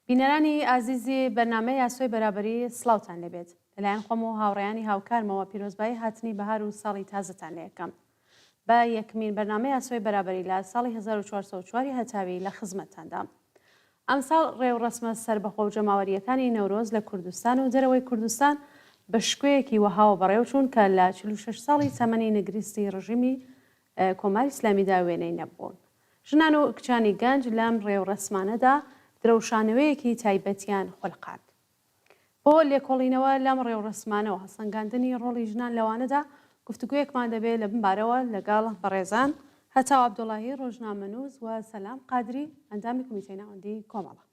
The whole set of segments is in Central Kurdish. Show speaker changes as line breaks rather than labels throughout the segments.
بینەرانی ئازیزی بەرنامەی یاسۆی بەرابەری سڵاوتان لەبێت لەلایەن خۆم و هاوڕێیانی هاوکارمەوە پیرۆزبایی هاتنی بەهار و ساڵی تازتان لێ یەکەم بە یەکمین بەرنامەی یاسۆی بەرابەری لە ساڵی 1404 هەتاوی لە خزمەتتاندا. ئەم ساڵ ڕێوڕەسمە سەربەخۆ و جەماوەریەکانی نەورۆز لە کوردستان و دەرەوەی کوردستان بە شکوەیەکی وەهاوە بەڕێوە چوون کە لە 46 ساڵی تەمەنی نەگریستی ڕژیمی کۆماری ئیسلامیدا وێنەی نەبوون. ژنان و کچانی گەنج لەم ڕێوڕەسمانەدا درەوشانەوەیەکی تایبەتیان خولقات. بۆ لێکۆڵینەوە لەم ڕێوڕەسمانەوە هەسەنگاندنی ڕۆڵی ژنان لەوانەدا گفتوگویەکمان دەبێت لە بمبارەوە لەگەڵ بەڕێزان هەتاو عەبدوڵاهی ڕۆژنامەنووس و سەلام قادری ئەندامی کمیتەی ناوەندی کۆمەڵە.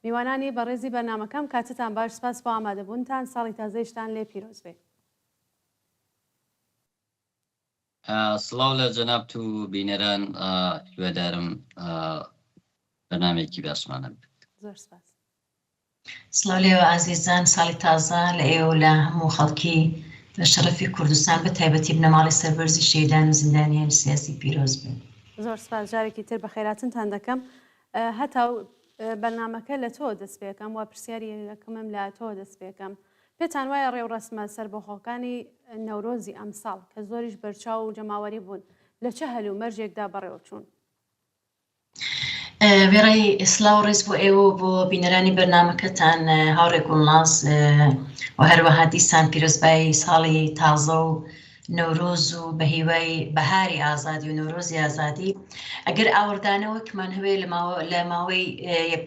میوانانی بەڕێزی بەرنامەکەم کاتتان باش، سپاس بۆ ئامادەبوونتان، ساڵی تازەیشتان لێ پیرۆز بێ.
سڵاو لە جەناب و بینەران، هیوادارم بەرنامێکی باشمانە بێت.
زۆر سپاس.
سڵاو لێوە ئازیزان، ساڵی تازە لە ئێوە لە هەموو خەڵکی بە شەرەفی کوردستان بە تایبەتی بنەماڵی سەربەرزی شەیدان و زیندانیان سیاسی پیرۆز بن.
زۆر سپاس، جارێکی تر بە خێراتنتان دەکەم. هەتاو بەرنامەکە لە تۆ دەست پێکەم و پرسیاری یەکەمم لە تۆ دەست پێکەم. پێتان وایە ڕێوڕەسمە سەربەخۆکانی نەورۆزی ئەمساڵ کە زۆریش بەرچاو و جەماوەری بوون لە چه هەلو مەرجێکدا بەڕێوە چوون؟
وێڕای ئیسلا و ڕێز بۆ ئێوە بۆ بینەرانی بەرنامەکەتان هاوڕێک گوڵناس و هەروەها دیسان پیرۆزبایی ساڵی تازە و نەورۆز و بە هیوای بەهاری ئازادی و نەورۆزی ئازادی. ئەگەر ئاوردانەوەکمان هەوێ لە ماوەی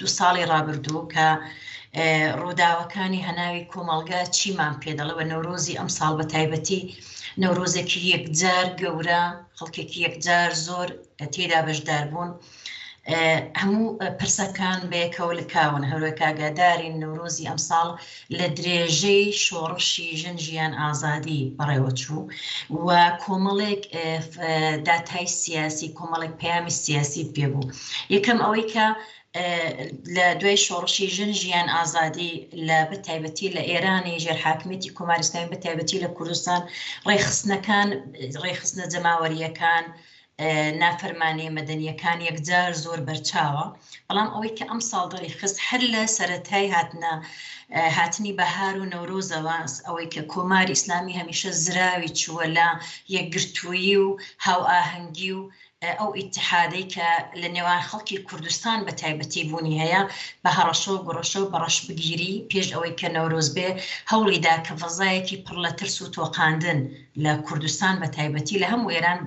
1-2 ساڵی ڕابردوو کە ڕووداوەکانی هەناوی کۆمەڵگا چیمان پێدەڵەوە نەورۆزی ئەم ساڵ بە تایبەتی نەورۆزێکی یەکجار گەورە، خەڵکێکی یەکجار زۆر تێدا بەشدار بوون. هەموو پرسەکان بەیەکەوە لکاون، هەروەک ئاگادارین نەورۆزی ئەمساڵ لە درێژەی شۆڕشی ژن ژیان ئازادی بەڕێوە چوو و کۆمەڵێک داتای سیاسی، کۆمەڵێک پەیامی سیاسی پێبوو. یەکەم ئەوەی کە لە دوای شۆڕشی ژن ژیان ئازادی لە بەتایبەتی لە ئێرانی ژێرحاکمیەتی کۆماری ئیسلامی بەتایبەتی لە کوردستان ڕێخستنە جەماوەریەکان، نافەرمانی مەدەنیەکان یەکجار زۆر بەرچاوە. بەڵام ئەوەی کە ئەم ساڵ دەڕێخست هەر لە سەرەتای هاتنی بەهار و نەورۆزەوە، ئەوەی کە کۆماری ئیسلامی هەمیشە زراوی چووە لە یەکگرتوویی و هاو ئاهەنگی و ئەو ئیتحادەی کە لە نێوان خەڵکی کوردستان بە تایبەتی بوونی هەیە بە هەڕەشە و گڕەشە و بەڕەش بگیری پێش ئەوەی کە نەورۆز بێ هەوڵیدا کە فەزایەکی پڕ لە ترس و تۆقاندن لە کوردستان بە تایبەتی لە هەموو ئێران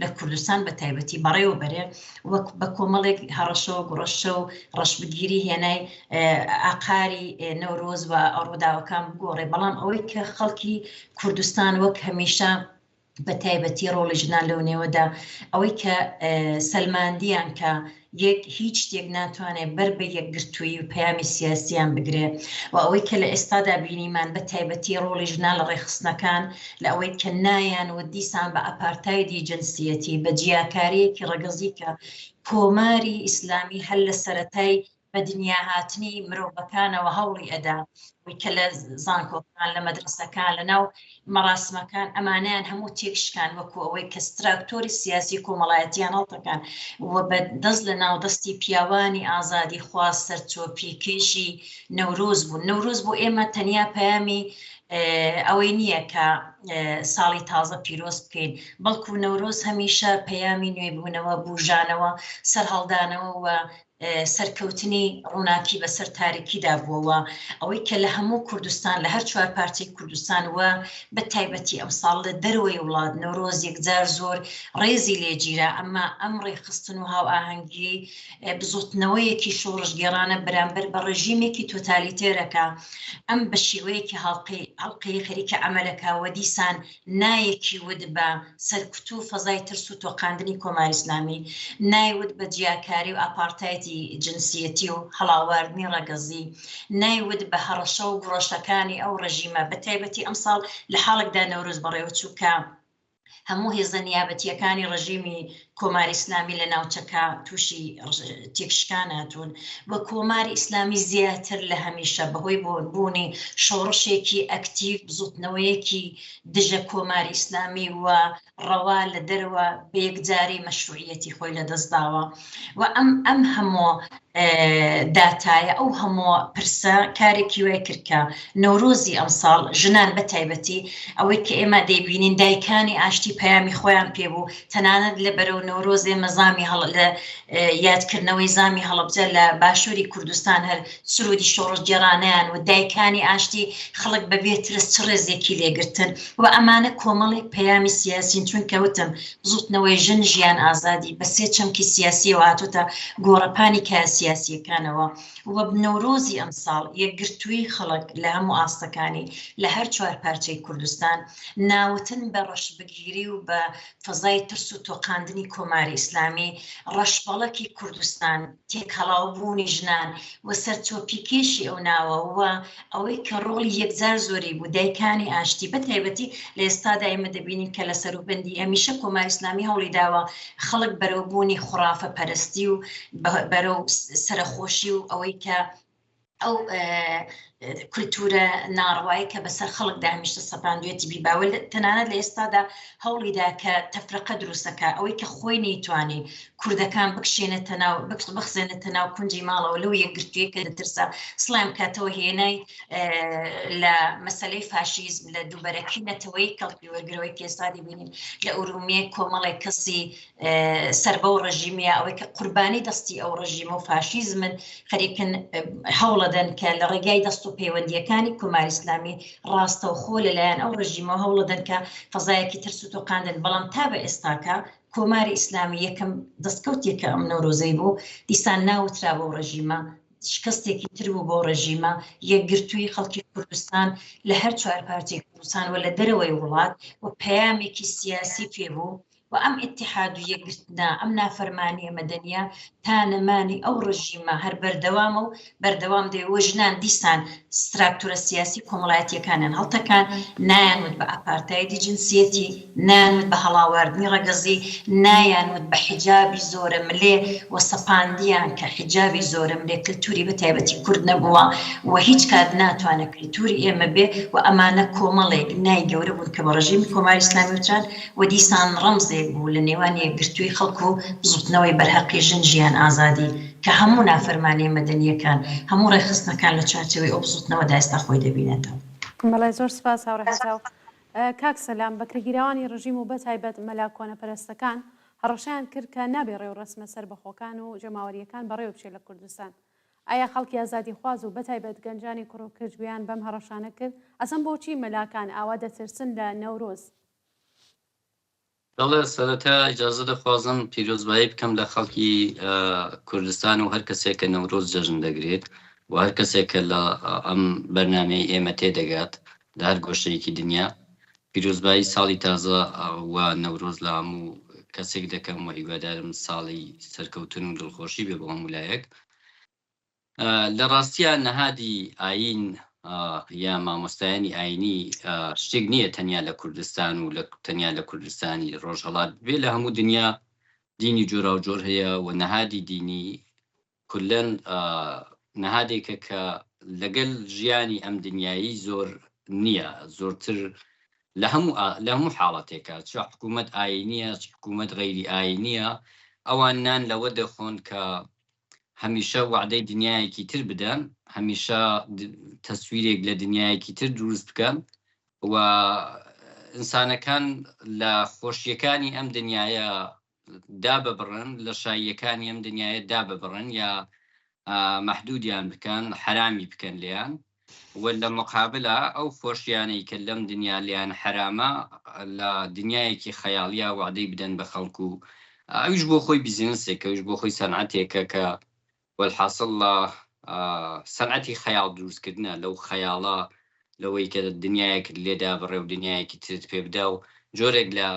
لە کوردستان بە تایبەتی بەڕێوە بەرێ وەک بە کۆمەڵێک هەڕەشە و گڕەشە و ڕەشبگیری هێنای ئاقاری نەورۆز و ڕووداوەکان بگۆڕێ. بەڵام ئەوەی کە خەڵکی کوردستان وەک هەمیشە بە تایبەتی ڕۆڵی ژنان لەو نێوەدا ئەوەی کە سەلماندیان کە هیچ شتێک ناتوانێت بەر بە یەکگرتووی و پەیامی سیاسیان بگرێ و ئەوەی کە لە ئێستادا بینیمان بە تایبەتی ڕۆڵی ژنان لە ڕێخستنەکان لە ئەوەی کە نایان و دیسان بە ئەپارتایدی جنسیەتی بە جیاکاریەکی ڕەگەزی کە کۆماری ئیسلامی هەر لە سەرەتای بە دنیا هاتنی مرۆڤەکانەوە هەوڵی ئەدا کە لە زانکۆکان لە مەدرسەکان لە ناو مەراسمەکان ئەمانیان هەموو تێکشکان وەکو ئەوەی کە ستراکتۆری سیاسی کۆمەڵایەتیان هەڵتەکان و بە دەست لە ناو دەستی پیاوانی ئازادی خواست سەرچۆپیکێشی نەورۆز بوون. نەورۆز بۆ ئێمە تەنیا پەیامی ئەوەی نییە کە ساڵی تازە پیرۆز بکەین، بەڵکو نەورۆز هەمیشە پەیامی نوێبوونەوە، بوژانەوە، سەرهەڵدانەوە و سەرکەوتنی ڕووناکی بەسەر تاریکیدا بووەوە. ئەوەی کە لە هەموو کوردستان لە هەر 4 پارتی کوردستان وە بە تایبەتی ئەم ساڵ لە دەروەی وڵات نەورۆز یەکجار زۆر ڕێزی لێگیرە، ئەمما ئەم ڕێخستن و هاو ئاهەنگی بزوتنەوەیەکی شۆڕژگێڕانە بەرامبەر بە ڕژیمێکی تۆتالیتێرەکە ئەم بە شێوەیەکی هەڵقەی خەریکە ئەمەلەکەوە دیسان نایەکی ود بە سەرکوت و فەزای ترس و تۆقاندنی کۆماری ئیسلامی، نایوت بە جیاکاری و ئاپارتایدی جنسیەتی و هەڵاواردنی ڕەگەزی، نایوت بە هەڕەشە و گڕۆشەکانی ئەو ڕژیمە. بە تایبەتی ئەم ساڵ لە حاڵێکدا نەورۆز بەڕێوە چوو کە هەموو هێزە نیابەتیەکانی ڕژیمی کۆماری ئیسلامی لە ناوچەکە تووشی تێکشکان هاتوون وە کۆماری ئیسلامی زیاتر لە هەمیشە بەهۆی بوونی شۆڕشێکی ئەکتیو بزوتنەوەیەکی دژە کۆماری ئیسلامی و ڕەوا لە دەرەوە بە یەکجاری مەشروعیەتی خۆی لەدەستداوە و ئەم هەموو داتایە ئەو هەموو پرسە کارێکی وای کردکە نەورۆزی ئەمساڵ ژنان بە تایبەتی ئەوەی کە ئێمە دەیبینین دایکانی ئاشتی پەیامی خۆیان پێبوو تەنانەت لە بەرەو نەورۆزێ مەزامی لە یادکردنەوەی زامی هەڵەبجە لە باشووری کوردستان هەر سرودی شۆڕش گێڕانیان و دایکانی ئاشتی خەڵک بەبێ ترس چ ڕێزێکی لێگرتن و ئەمانە کۆمەڵێک پەیامی سیاسین چون کەوتم زوتنەوەی ژن ژیان ئازادی بە سێ چەمکی سیاسیەوە هاتوتە گۆڕەپانی کا سیاسیەکانەوە و نەورۆزی ئەمساڵ یەکگرتووی خەڵک لە هەموو ئاستەکانی لە هەر چوار پارچەی کوردستان ناوتن بە ڕەشبگیری و بە فەزای ترس و تۆقاندنی کۆماری ئیسلامی ڕەشبەڵەکی کوردستان تێکهەڵاوبوونی ژنان و سەرچۆپیکێشی ئەو ناوە و ئەوەی کە ڕۆڵی یەکجار زۆری بوو دایکانی ئاشتی بە تایبەتی لە ئێستادا ئێمە دەبینین کە لە سەروبەندی ئەمیشە کۆماری ئیسلامی هەوڵی داوە خەڵک بەرەوبوونی خوڕافە پەرستی و بەرەو سەرخۆشی و ئەوەی کە ئەو کولتورە ناڕوایی کە بەسەر خەڵک داهمیشتە سەپاندوێتی بیباوە تەنانەت لە ئێستادا هەوڵیدا کە تەفرەقە دروستەکە ئەوەی کە خۆی نەیتوانی کوردەکان بکشێنێتە ناو بخزێنێتە ناو کونجی ماڵەوە لەو یەکگرتوویە کە دەترسا سڵام کاتەوە هێنای لە مەسەلەی فاشیزم لە دووبەرەکردنەوەی کەڵکی وەرگرەوەی کە ئێستا دەبینین لە ئورومیە کۆمەڵێک کەسی سەربە و ڕژیمیە ئەوەی کە قوربانی دەستی ئەو ڕژیمە و فاشیزمن خەریکن هەوڵەدەن کە لە ڕێگای دەست و پەیوەندیەکانی کۆماری ئیسلامی ڕاستەوخۆ لەلایەن ئەو ڕژیمە هەوڵەدەن کە فەزایەکی ترس و تۆقاندن بەڵام تا بە ئێستاکە کۆماری ئیسلامی یەکەم دەستکەوتێکە ئەم نەورۆزەی بوو دیسان ناوترا بۆ ڕژیمە شکستێکی تر بوو بۆ ڕژیمە یەکگرتووی خەڵکی کوردستان لە هەر چوار پارچەی کوردستان و لە دەرەوەی وڵات و پەیامێکی سیاسی پێبوو و ئەم ئیتحاد و یەکگرتنە ئەم نافەرمانیە مەدەنیە تا نەمانی ئەو ڕژیمە هەر بەردەوامە و بەردەوام دەوە ژنان دیسان ستراکتورە سیاسی کۆمەڵایەتیەکانیان هەڵتەکان نایانوت بە ئاپارتایدی جنسیەتی نایانوت بە هەڵاواردنی ڕەگەزی نایانوت بە حیجابی زۆرە ملێ و سەپاندیان کە حیجابی زۆرە ملێ کلتوری بە تایبەتی کورد نەبووە و هیچ کات ناتوانێت کلتوری ئێمە بێ و ئەمانە کۆمەڵێک نای گەورە بوون کە بە ڕژیمی کۆماری ئیسلامی وتران و دیسان ڕەمزێک بوو لە نێوان یەکگرتووی خەڵک و بزوتنەوەی بەرهەقی ژن ژیان ئازادی کە هەموو نافەرمانی مەدەنیەکان هەموو ڕێخستنەکان لە چارچەوەی ئەو بزوتنەوەدا ئێستا خۆی دەبینێتەوە.
بەڵێ زۆر سپاس هاوڕێکچاو. کاک سەلام بەکرێگیراوانی ڕژیم و بەتایبەت مەلا کۆنەپەرستەکان هەڕەشیان کرد کە نابێ ڕێ و ڕسمە سەربەخۆکان و جەماوەریەکان بەڕێوە بچێت لە کوردستان. ئایا خەڵکی ئازادی خواز و بەتایبەت گەنجانی کوڕ و کردویان بەم هەڕەشانە کرد؟ ئەسەم بۆچی مەلاکان ئاوا دەترسن لە نەورۆز؟
دەڵێ سەرەتا ئیجازە دەخوازم پیرۆزبایی بکەم لە خەڵکی کوردستان و هەر کەسێک کە نەورۆز جەژن دەگرێت و هەر کەسێک کە لە ئەم بەرنامەی ئێمە تێدەگات لە هەر گۆشەیەکی دنیا پیرۆزبایی ساڵی تازە و نەورۆز لە هەموو کەسێک دەکەم و هیوادارم ساڵی سەرکەوتن و دڵخۆشی بێ بۆ هەموو لایەک. لە ڕاستیە نەهادی ئاین یا مامۆستایانی ئاینی شتێک نییە تەنیا لە کوردستان و تەنیا لە کوردستانی ڕۆژهەڵات بێ لە هەموو دنیا دینی جۆرا و جۆر هەیە و نەهادی دینی کولەن نەهادێکە کە لەگەل ژیانی ئەم دنیایی زۆر نییە زۆرتر لە هەموو حاڵەتێکە چ حکوومەت ئاینیە چ حکوومەت غەیری ئاینیە ئەوان نان لەوە دەخۆن کە هەمیشە وعدەی دنیایەکی تر بدەن هەمیشە تەسویرێک لە دنیایەکی تر دروست بکەن و ئینسانەکان لە خۆشیەکانی ئەم دنیاە داببڕن لە شاییەکانی ئەم دنیاە داببڕن یا مەحدودیان بکەن حرامی بکەن لیان و لە مقابلە ئەو خۆشیانەی کە لەم دنیا لیان حرامە لە دنیایەکی خەیاڵیە وعدەی بدەن بە خەڵکو و ئەویش بۆ خۆی بیزینسێکە ئەویش بۆ خۆی سەنعەتێکە کە والحاصل لە سەنعەتی خەیاڵ دروستکردنە لەو خەیاڵە لەوەی کە دنیایەکت لێدا بڕێ و دنیایەکی ترت پێ بدە و جۆرێک لە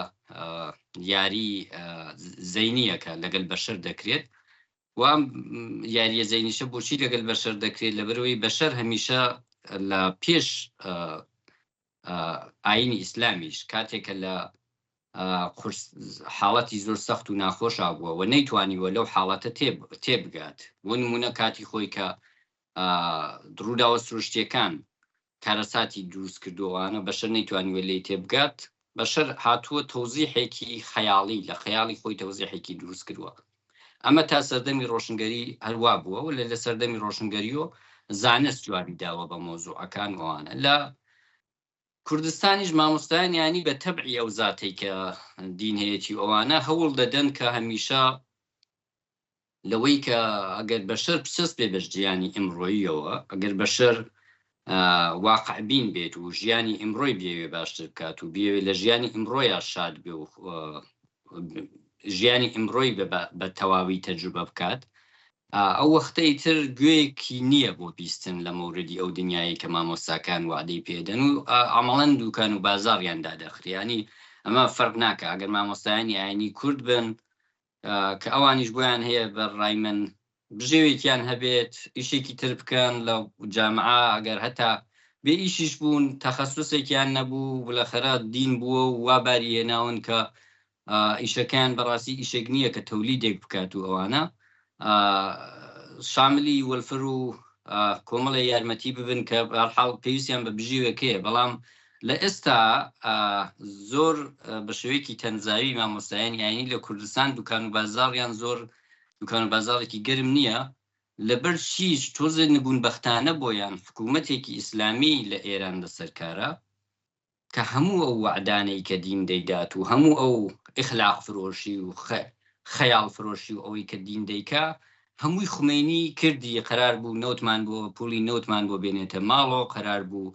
یاری زەینیەکە لەگەل بەشەر دەکرێت و ئەم یاریە زەینیشە بۆچی لەگەل بەشەر دەکرێت لەبەرەوەی بەشەر هەمیشە لە پێش ئاینی ئیسلامیش کاتێکە لە حاڵەتی زۆر سەخت و ناخۆشا بووە و نەیتوانیوە لەو حاڵەتە تێبگات بۆ نمونە کاتی خۆی کە ڕووداوە سروشتیەکان کارەساتی دروست کردووانە بەشەر نەیتوانیوە لێ تێبگات بەشەر هاتووە تەوزیحێکی خەیاڵی لە خەیاڵی خۆی تەوزیحێکی دروست کردووە ئەمە تا سەردەمی ڕۆشنگەری هەروە بووە و لە سەردەمی ڕۆشنگەریۆ زانست جوابی داوە بە مۆزوعەکان ئەوانە لە کوردستانیش مامۆستایانی بە تەبعی ئەو زاتەی کە دینهەیەتی ئەوانە هەوڵ دەدەن کە هەمیشە لەوەی کە ئەگەر بەشەر پسەست بێ بەشجیانی ئیمڕۆییەوە ئەگەر بەشەر واقعبین بێت و ژیانی ئیمڕۆی بێوێ باشتر بکات و بێوێ لە ژیانی ئیمڕۆیە شاد بێ و ژیانی ئیمڕۆی بە تەواوی تەجروبە بکات ئەو وەختەی تر گوێیەکی نییە بۆ بیستن لە مەوردی ئەو دنیای کە مامۆستاکان وعدەی پێدەن و ئەمەڵەن دوکان و بازاڕیان دادەخریانی ئەمە فەرق ناکە ئەگەر مامۆستایانی ئاینی کورد بن کە ئەوانیش بۆیان هەیە بەڕای من بژێوێکیان هەبێت ئیشێکی تر بکەن لە جامعە ئەگەر هەتا بێ ئیشیش بوون تەخەسوسێکیان نەبوو بلەخەرە دین بووە و وا باری هێناون کە ئیشەکان بەڕاستی ئیشێک نییە کە تەولیدێک بکات و ئەوانە شاملی وەلفر و کۆمەڵی یارمەتی ببن کە بەرحاڵ پێویستیان بە بژێوێکەیە بەڵام لە ئێستا زۆر بە شێوەیەکی تەنزاوی مامۆستایانی ئاینی لە کوردستان دوکان و بازاڕیان زۆر دوکان و بازاڕێکی گەرم نییە لەبەر چیش تۆزە نبوون بەختانە بۆیان حکوومەتێکی ئیسلامی لە ئێران لەسەرکارە کە هەموو ئەو وعدانەی کە دین دەیدات و هەموو ئەو ئیخلاق فرۆشی و خەیاڵ فرۆشی و ئەوەی کە دین دەیکا هەمووی خومینی کردی قرار بوو نەوتمان بۆ پولی نەوتمان بۆ بێنێتە ماڵەوە قرار بوو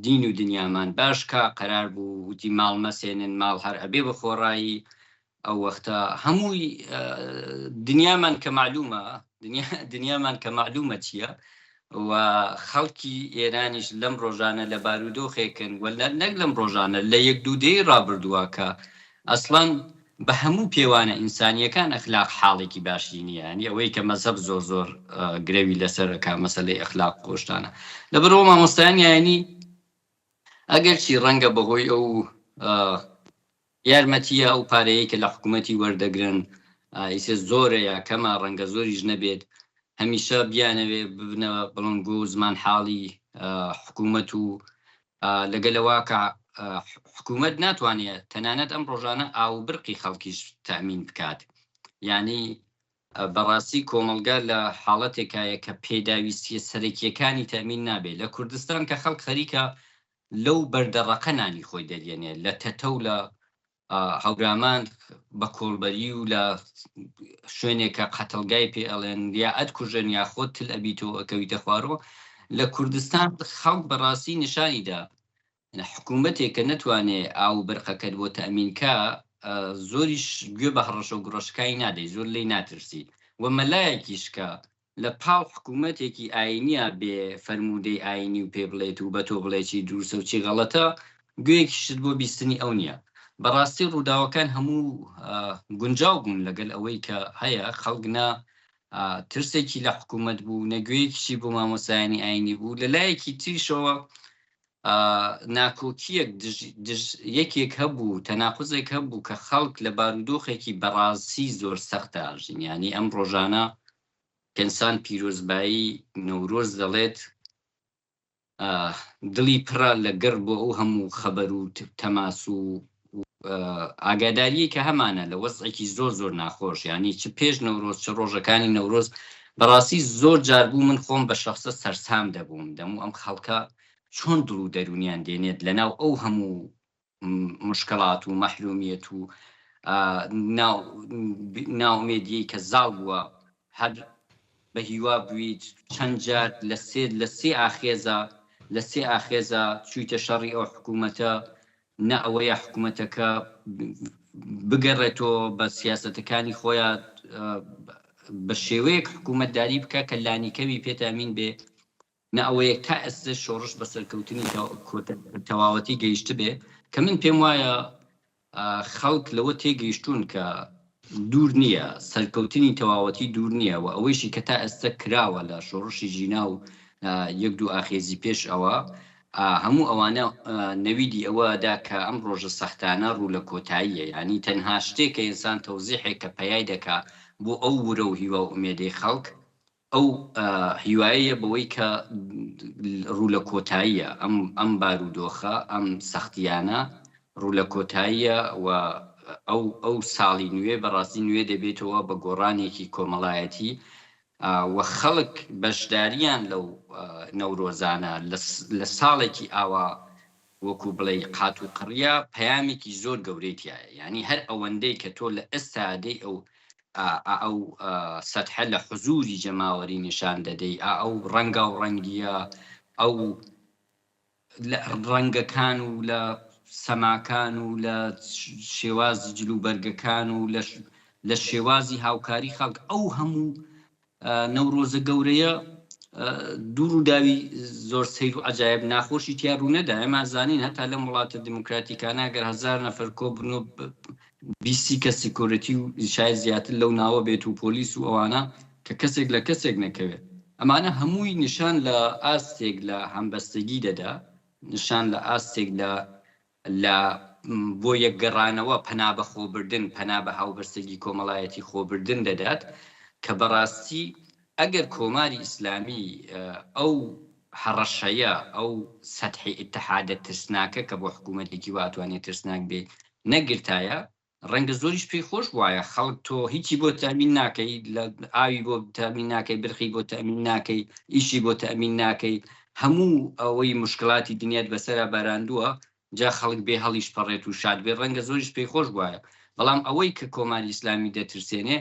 دین و دنیامان باشکە قرار بوو وتی ماڵ مەسێنن ماڵ هەر ئەبێ بە خۆڕایی ئەو وەختە هەمووی دنیامان کە معلومە دنیامان کە معلومە چییە و خەڵکی ئێرانیش لەم ڕۆژانە لە بارودۆخێکن و نەک لەم ڕۆژانە لە یەک دوودەی ڕابردووە کە ئەسڵان بە هەموو پێوانە ئینسانیەکان ئەخلاق حاڵێکی باشی نییە ینی ئەوەی کە مەزهب زۆر گرێوی لەسەرەکە مەسەلەی ئەخلاق خۆشتانە لەبەرەوە مامۆستایانی یانی ئەگەر چی ڕەنگە بەهۆی ئەو یارمەتیە ئەو پارەیە کە لە حکوومەتی وەردەگرن ئیسێ زۆرە یا کەمە ڕەنگە زۆریش نەبێت هەمیشە بیانەوێ ببنەوە بڵنگۆ زمان حاڵی حکوومەت و لەگەلەوە کە حکوومەت ناتوانێت تەنانەت ئەم ڕۆژانە ئاو برقی خەڵکیش تەمین بکات یعنی بەڕاستی کۆمەلگا لە حاڵەتێکایە کە پێداویستیە سەرەکیەکانی تەمین نابێت لە کوردستان کە خەڵک خەریکە لەو بەردەڕەکە نانی خۆی دەرێنێت لە تەتە و لە هەورامان بە کۆڵبەری و لە شوێنێکە قەتەلگای پێ ئەڵێن یا ئەتکوژن یا خۆت تل ئەبیتەوە ئەکەویتە خوارەوە لە کوردستان خەڵک بەڕاستی نیشانیدا حکوومەتێک کە نەتوانێت ئاو بەرقەکەت بۆ تەمینکە زۆریش گوێ بە هەڕەشە و گڕۆشکایی نادەی زۆر لی ناترسی و مەلایەکیشکە لە پاڵ حکوومەتێکی ئاینیە بێ فەرمودەی ئاینی و پێ بڵێت و بە تۆ بڵێکی دروستە و چی غەڵەتە گوێیەکیشت بۆ بیستنی ئەو نییە بەڕاستی ڕووداوەکان هەموو گونجاو بوون لەگەل ئەوەی کە هەیە خەڵگنا ترسێکی لە حکوومەت بوو نەگوێیەکیشی بۆ مامۆستایانی ئاینی بوو لەلایەکی تریشەوە ناکۆکیەک یەکێک هەبوو تەناقوزێک هەبوو کە خەڵک لە بارودۆخێکی بەڕاستی زۆر سەختە ئاژین ینی ئەم ڕۆژانە کەنسان پیرۆزبایی نەورۆز دەڵێت دڵی پڕە لەگەڕ بۆ ئەو هەموو خەبەر و تەماس و ئاگاداریە کە هەمانە لە وەزعێکی زۆر ناخۆش ینی چ پێش نەورۆز چ ڕۆژەکانی نەورۆز بەڕاستی زۆر جار بوو من خۆم بە شەخصە سەرسام دەبووم دەموو ئەم خەڵکە چۆن دڵ و دەرونیان دێنێت لەناو ئەو هەموو مشکلات و مەحرومیەت و ناومێدیەی کە زاڵ بووە هەر بە هیوا بوویت چەند جار لە سێ ئاخێزە چوویتە شەڕی ئەو حکوومەتە نە ئەوەیە حکوومەتەکە بگەڕێتەوە بە سیاسەتەکانی خۆیان بە شێوەیەک حکوومەتداری بکە کە لانیکەوی پێتامین بێ نە ئەوەیە تا ئێستا شۆڕش بە سەرکەوتنی تەواوەتی گەیشت بێ کە من پێم وایە خەڵک لەوە تێگەیشتون کە دوور نییە سەرکەوتنی تەواوەتی دوور نییە و ئەوەیشی کە تا ئێستا کراوە لە شۆڕشی ژینا و یەک دوو ئاخێزی پێش ئەوە هەموو ئەوانە نەویدی ئەوەدا کە ئەم ڕۆژە سەختانە ڕوو لە کۆتاییە، ینی تەنها شتێک کە ئینسان تەوزیحێک کە پەیای دەکا بۆ ئەو ورە و هیوا و ئومێدەی خەڵک ئەو هیواییە بەوەی کە ڕوو لە کۆتاییە ئەم بارودۆخە ئەم سەختیانە ڕوو لە کۆتاییە و ئەو ساڵی نوێ بەڕاستی نوێ دەبێتەوە بە گۆڕانێکی کۆمەڵایەتی و خەڵک بەشداریان لەو نەورۆزانە لە ساڵێکی ئاوا وەکو بڵێ قات و قڕیا پەیامێکی زۆر گەورەیتیایە، ینی هەر ئەوەندەی کە تۆ لە ئێستادەی ئەو سەتحە لە حزوری جەماوەری نیشان دەدەی ئەو ڕەنگە و ڕەنگیە ئەو ڕەنگەکان و لە سەماکان و لە شێوازی جلوبەرگەکان و لە شێوازی هاوکاری خەڵک ئەو هەموو نەورۆزە گەورەیە دوور و داوی زۆر سەیر و عەجایب ناخۆشی تیا ڕوونەدا. ئێمە زانین هەتا لە وڵاتە دیموکراتیکانە ئەگەر 1000 نەفەر کۆبن و 20 کە سیکۆرەتی و شاید زیاتر لەو ناوە بێت و پۆلیس و ئەوانە کە کەسێک لە کەسێک نەکەوێت، ئەمانە هەمووی نیشان لە ئاستێک لە هەمبەستگی دەدا، نیشان لە ئاستێک لە بۆ یەکگەڕانەوە پەنا بە خۆبردن، پەنا بە هاوبەستگی کۆمەڵایەتی خۆبردن دەدات کە بەڕاستی ئەگەر کۆماری ئیسلامی ئەو هەڕەشەیە ئەو سەتحی ئیتحادە ترسناکە کە بۆ حکوومەتێکی واتوانێت ترسناک بێ نەگرتایە، ڕەنگە زۆریش پێی خۆش وایە خەڵک تۆ هیچی بۆ تامین ناکەی، لە ئاوی بۆ تامین ناکەی، برخی بۆ تامین ناکەی، ئیشی بۆ تامین ناکەی، هەموو ئەوەی مشکلاتی دنیات بەسەرا باراندووە، جا خەڵک بێ هەڵیش پەڕێت و شاد بێ، ڕەنگە زۆریش پێی خۆش وایە. بەڵام ئەوەی کە کۆماری ئیسلامی دەترسێنێ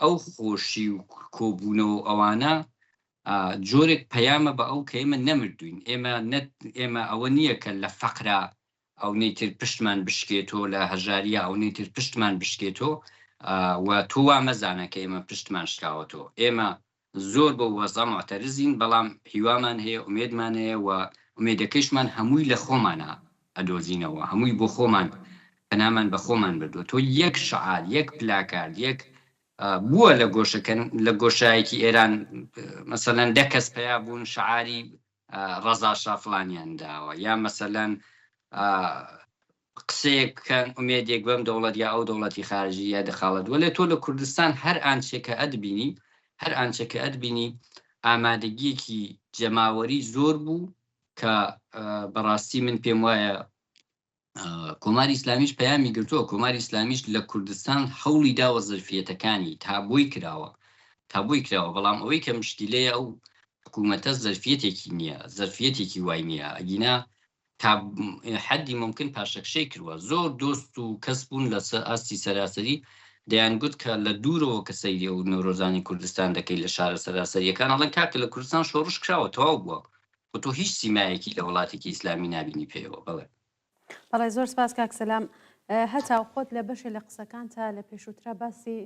ئەو خۆشی و کۆبوونەوە ئەوانە جۆرێک پەیامە بە ئەو کە ئێمە نەمردوین، ئێمە ئەوە نییە کە لە فەقرا ئەو نەیتر پشتمان بشکێتەوە، لە هەژاریە ئەو نەیتر پشتمان بشکێتەوە و تۆ وا مەزانە کە ئێمە پشتمان شکاوەتەوە. ئێمە زۆر بە وەزە معتەرزین، بەڵام هیوامان هەیە، ئومێدمان هەیە و ئومێدەکەشمان هەمووی لە خۆمانە ئەدۆزینەوە، هەمووی بۆ خۆمان پەنامان بە خۆمان بردووە. تۆ یەک شعار، یەک پلاکارد، یەک بووە لە گۆشایەکی ئێران مەسەلەن 10 کەس پیا بوون شعاری ڕەزا شافڵانیان داوە، یا مەسەلەن قسەیەکەن ئومێدێک بەم دەوڵەت یا ئەو دەوڵەتی خارجی یا دەخاڵەت. وەلێ تۆ لە کوردستان هەر ئانچێکە ئەدبینی، هەر ئانچێکە ئەدبینی ئامادەگیەکی جەماوەری زۆر بوو کە بەڕاستی من پێم وایە کۆماری ئیسلامیش پەیامی گرتووە. کۆماری ئیسلامیش لە کوردستان هەوڵی داوە زەرفیەتەکانی تابۆی کراوە، بەڵام ئەوەی کە مشکلەیە ئەو حکوومەتە زەرفیەتێکی نییە، زەرفیەتێکی وای نییە، ئەگینا تا حەدی ممکن پاشەکشەی کردووە. زۆر دۆست و کەس بوون لە ئاستی سەراسەری دەیانگوت کە لە دوورەوە کە سەیری و نەورۆزانی کوردستان دەکەی لە شارە سەراسەریەکان، ئەڵەن کاکە لە کوردستان شۆڕش کراوە، تەواو بووە، خۆ تۆ هیچ سیمایەکی لە وڵاتێکی ئیسلامی نابینی پێیەوە.
بەڵێ زۆر سپاس کاک سەلام. هەتا خۆت لە بەشێ لە قسەکانتە لە پێشووترا باسی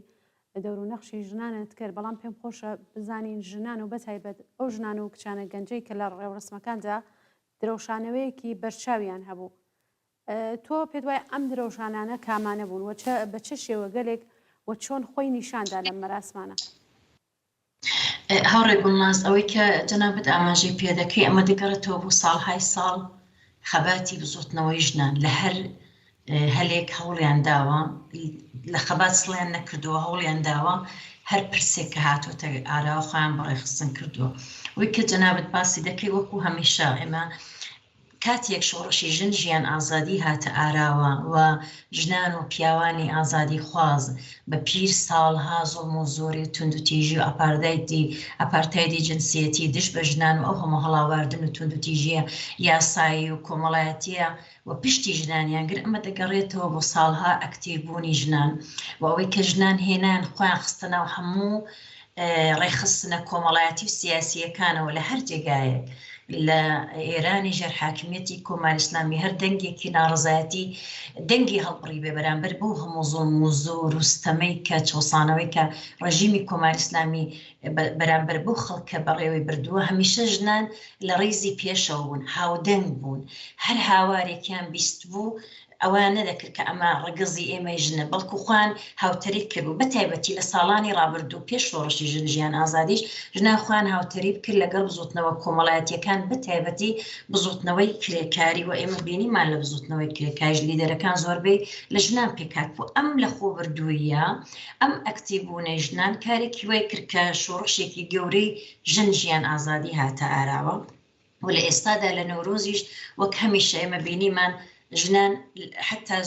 دەور و نەخشی ژنانت کرد، بەڵام پێم خۆشە بزانین ژنان و بەتایبەت ئەو ژنان و کچانە گەنجەی کە لە ڕێوەڕسمەکاندا درەوشانەوەیەکی بەرچاویان هەبوو. تۆ پێت وایە ئەم درەوشانانە کامانە بوون و بە چه شێوە گەلێک و چۆن خۆی نیشاندا لەم مەراسمانە؟
هاوڕێ گوڵناز، ئەوەی کە جەنابەت ئاماژەی پێدەکەی ئەمە دەگەڕێتەوە بۆ ساڵهای ساڵ خەباتی بزوتنەوەی ژنان لە هەر هەلێک هەوڵیان داوە، لە خەبات سڵیان نەکردووە، هەوڵیان داوە هەر پرسێک کە هاتوۆتە ئاراوە خۆیان بەڕێخستن کردووە. ئەوەی کە جەنابەت باسی دەکەی وەکو هەمیشە ئێمە کاتێک شۆڕشی ژن ژیان ئازادی هاتە ئاراوە و ژنان و پیاوانی ئازادی خواز بە پیر ساڵها زۆڵم و زۆری توندوتیژی و ئەپارتایدی جنسیەتی دش بە ژنان و ئەو هەموو هەڵاواردن و توندوتیژیە یاسایی و کۆمەڵایەتیە و پشتی ژنانیان گر ئەمە دەگەڕێتەوە بۆ ساڵها ئەکتیڤبوونی ژنان و ئەوەی کە ژنان هێنان خۆیان خستنە و هەموو ڕێخستنە کۆمەڵایەتی و سیاسیەکانەوە لە هەر جێگایەک لە ئێرانی ژێر حاکمیەتی کۆماری ئیسلامی هەر دەنگێکی ناڕزایەتی دەنگی هەڵبڕی بێ بەرامبەر بۆ هەموو زۆڵم و زۆر و ستەمەی کە چۆسانەوەی کە ڕژیمی کۆماری ئیسلامی بەرامبەر بۆ خەڵکە بەڕێوەی بردووە، هەمیشە ژنان لە ڕێزی پێشەوە بوون، هاودەنگ بوون، هەر هاوارێکیان بیست بوو ئەوانە دەکرد کە ئەمە ڕگەزی ئێمە ژنە بەڵکو خوان هاوتەریب کرد و بەتایبەتی لە ساڵانی ڕابردوو پێش شۆڕشی ژن ژیان ئازادیش ژنا خوان هاوتەریب کرد لەگەڵ بزوتنەوە کۆمەڵایەتیەکان بەتایبەتی بزوتنەوەی کرێکاری و ئێمە بینیمان لە بزوتنەوەی کرێکاریش لیدەرەکان زۆربەی لە ژنان پێکات بوو ئەم لە خۆبردوویە ئەم ئەکتیبوونەی ژنان کارێکی وای کرد کە شۆڕشێکی گەورەی ژن ژیان ئازادی هاتە ئاراوە و لە ئێستادا لە نەورۆزیش وەک هەمیشە ئێمە بینیمان ژنان حتا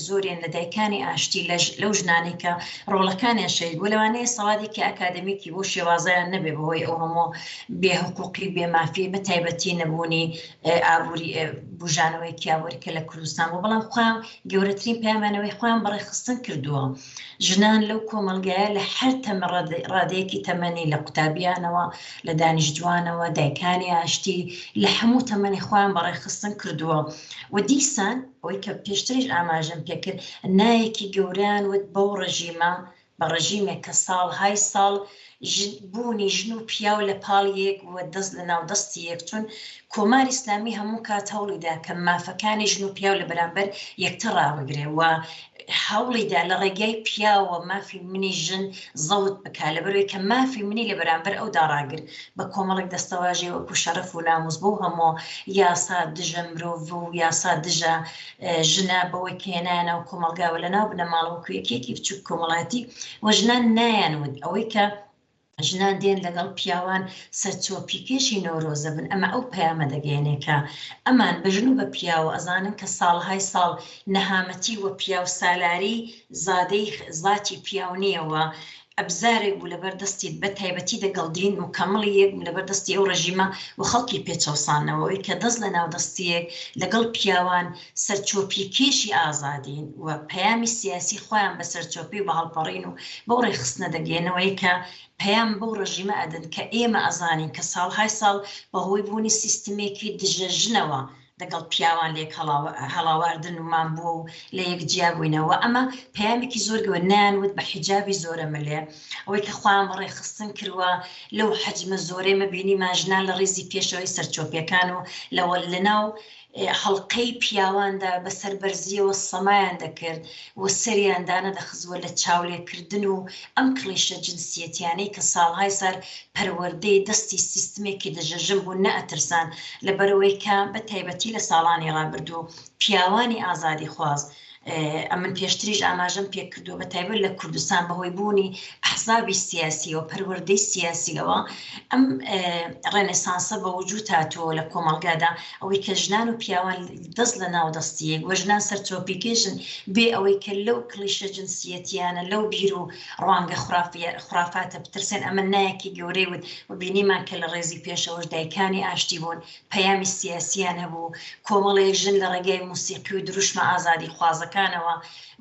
زۆریان لە دایکانی ئاشتی لەو ژنانی کە ڕۆڵەکانیان شەید بوو لەوانەیە سەوادێکی ئاکادمیکی بۆ شێوازیان نەبێ بەهۆی ئەو هەموو بێحقوقی بێمافی بەتایبەتی نەبوونی ئابووری بژانەوەیکی ئابووریکە لە کوردستان بوو بەڵام خوان گەورەترین پەیامانەوەی خوان بەڕێخستن کردووە ژنان لەو کۆمەلگایە لە هەر تەمە ڕادەیەکی تەمەنی لە قوتابیانەوە لە دانیشتوانەوە دایکانی ئاشتی لە هەموو تەمەنی خوان بەڕێخستن کردووە و دیسان ئەوەی کە پێشتریش ئاماژەم پێکرد نایەکی گەوریان وت بەو ڕژیمە بە ڕژیمێک کە ساڵهای ساڵ بوونی ژن و پیاو لە پاڵ یەک و دەست لە ناو دەستی یەک چون کۆماری ئیسلامی هەموو کات هەوڵیدا کە مافەکانی ژن و پیاو لە بەرامبەر یەکتر ڕاوەگرێ و هەوڵیدا لە ڕێگای پیاوە مافی منی ژن زەوت بکا لەبەرەوەی کە مافی منی لە بەرامبەر ئەو داڕاگر بە کۆمەڵێک دەستەواژێ وەکو شەرەف و ناموس بۆ هەموو یاسا دژە مرۆڤ و یاسا دژە ژنە بەوەی کێنایانە و کۆمەلگاوە لەناو بنەماڵەوە یەکێکی بچووک کۆمەڵایەتی و ژنان نایانود ئەوەی کە ژنان دێن لەگەڵ پیاوان سەرچۆپیکێشی نەورۆزە بن ئەمە ئەو پەیامە دەگەێنێکە ئەمان بەژن و بە پیاوە ئەزانن کە ساڵهای ساڵ نەهامەتی وە پیاو سالاری زادەی زاتی پیاو نییەوە ئەبزارێک بوو لەبەردەستیت بە تایبەتی دەگەڵدرین مکەمەڵی یەک لەبەردەستی ئەو ڕژیمە و خەڵکی پێچەوسانەوەی کە دەست لە ناودەستیەک لەگەڵ پیاوان سەرچۆپیکێشی ئازادین و پەیامی سیاسی خۆیان بە سەرچۆپی و بە هەڵپەڕین و بەو ڕێخستنە دەگەێنەوەی کە پەیام بەو ڕژیمە ئەدەن کە ئێمە ئەزانین کە ساڵهای ساڵ بەهۆی بوونی سیستمێکی دژەژنەوە لەگەڵ پیاوان لێک هەڵاواردن ومان بووە و لە یەکجیا بووینەوە ئەمە پەیامێکی زۆر گەورە نانوت بە حیجابی زۆرە مەلێ ئەوەی کە خۆیان بەڕێخستن کردووە لەو حەجمە زۆرەی مەبینی ماژنان لە ڕێزی پێشەوەی سەرچۆپیەکان و لەناو هەڵقەی پیاواندا بەسەر بەرزیەوە سەمایان دەکرد و سەریاندانە دەخزوە لە چاولێکردن و ئەم کڵیشە جنسیەتیانەی کە ساڵهای سەر پەروەردەی دەستی سیستمێکی دەژەژن بوو نەئەترسان لەبەرەوەی کە بە تایبەتی لە ساڵانی ڕابردوو پیاوانی ئازادی خواست ئەمن پێشتریش ئاماژەم پێ کردو بە تایبەت لە کوردستان بەهۆی بوونی ئەحزابی سیاسیەوە پەروەردەی سیاسیەوە ئەم ڕێنێسانسە بە وجود هاتووە لە کۆمەڵگادا ئەوەی کە ژنان و پیاوان دەست لە ناو دەستیەک وە ژنان سەرچۆپیکێژن بێ ئەوەی کە لەو کلیشە جنسیەتیانە لەو بیر و ڕوانگە خوراافاتە بترسێن ئەمە نایەکی گەورەی ود و بینیمان کە لە ڕێزی پێشەوەش دایکانی ئاشتی بوون پەیامی سیاسیان هەبوو کۆمەڵێک ژن لە ڕێگای موسیقی و دروشمە ئازادی خوازەکانەوە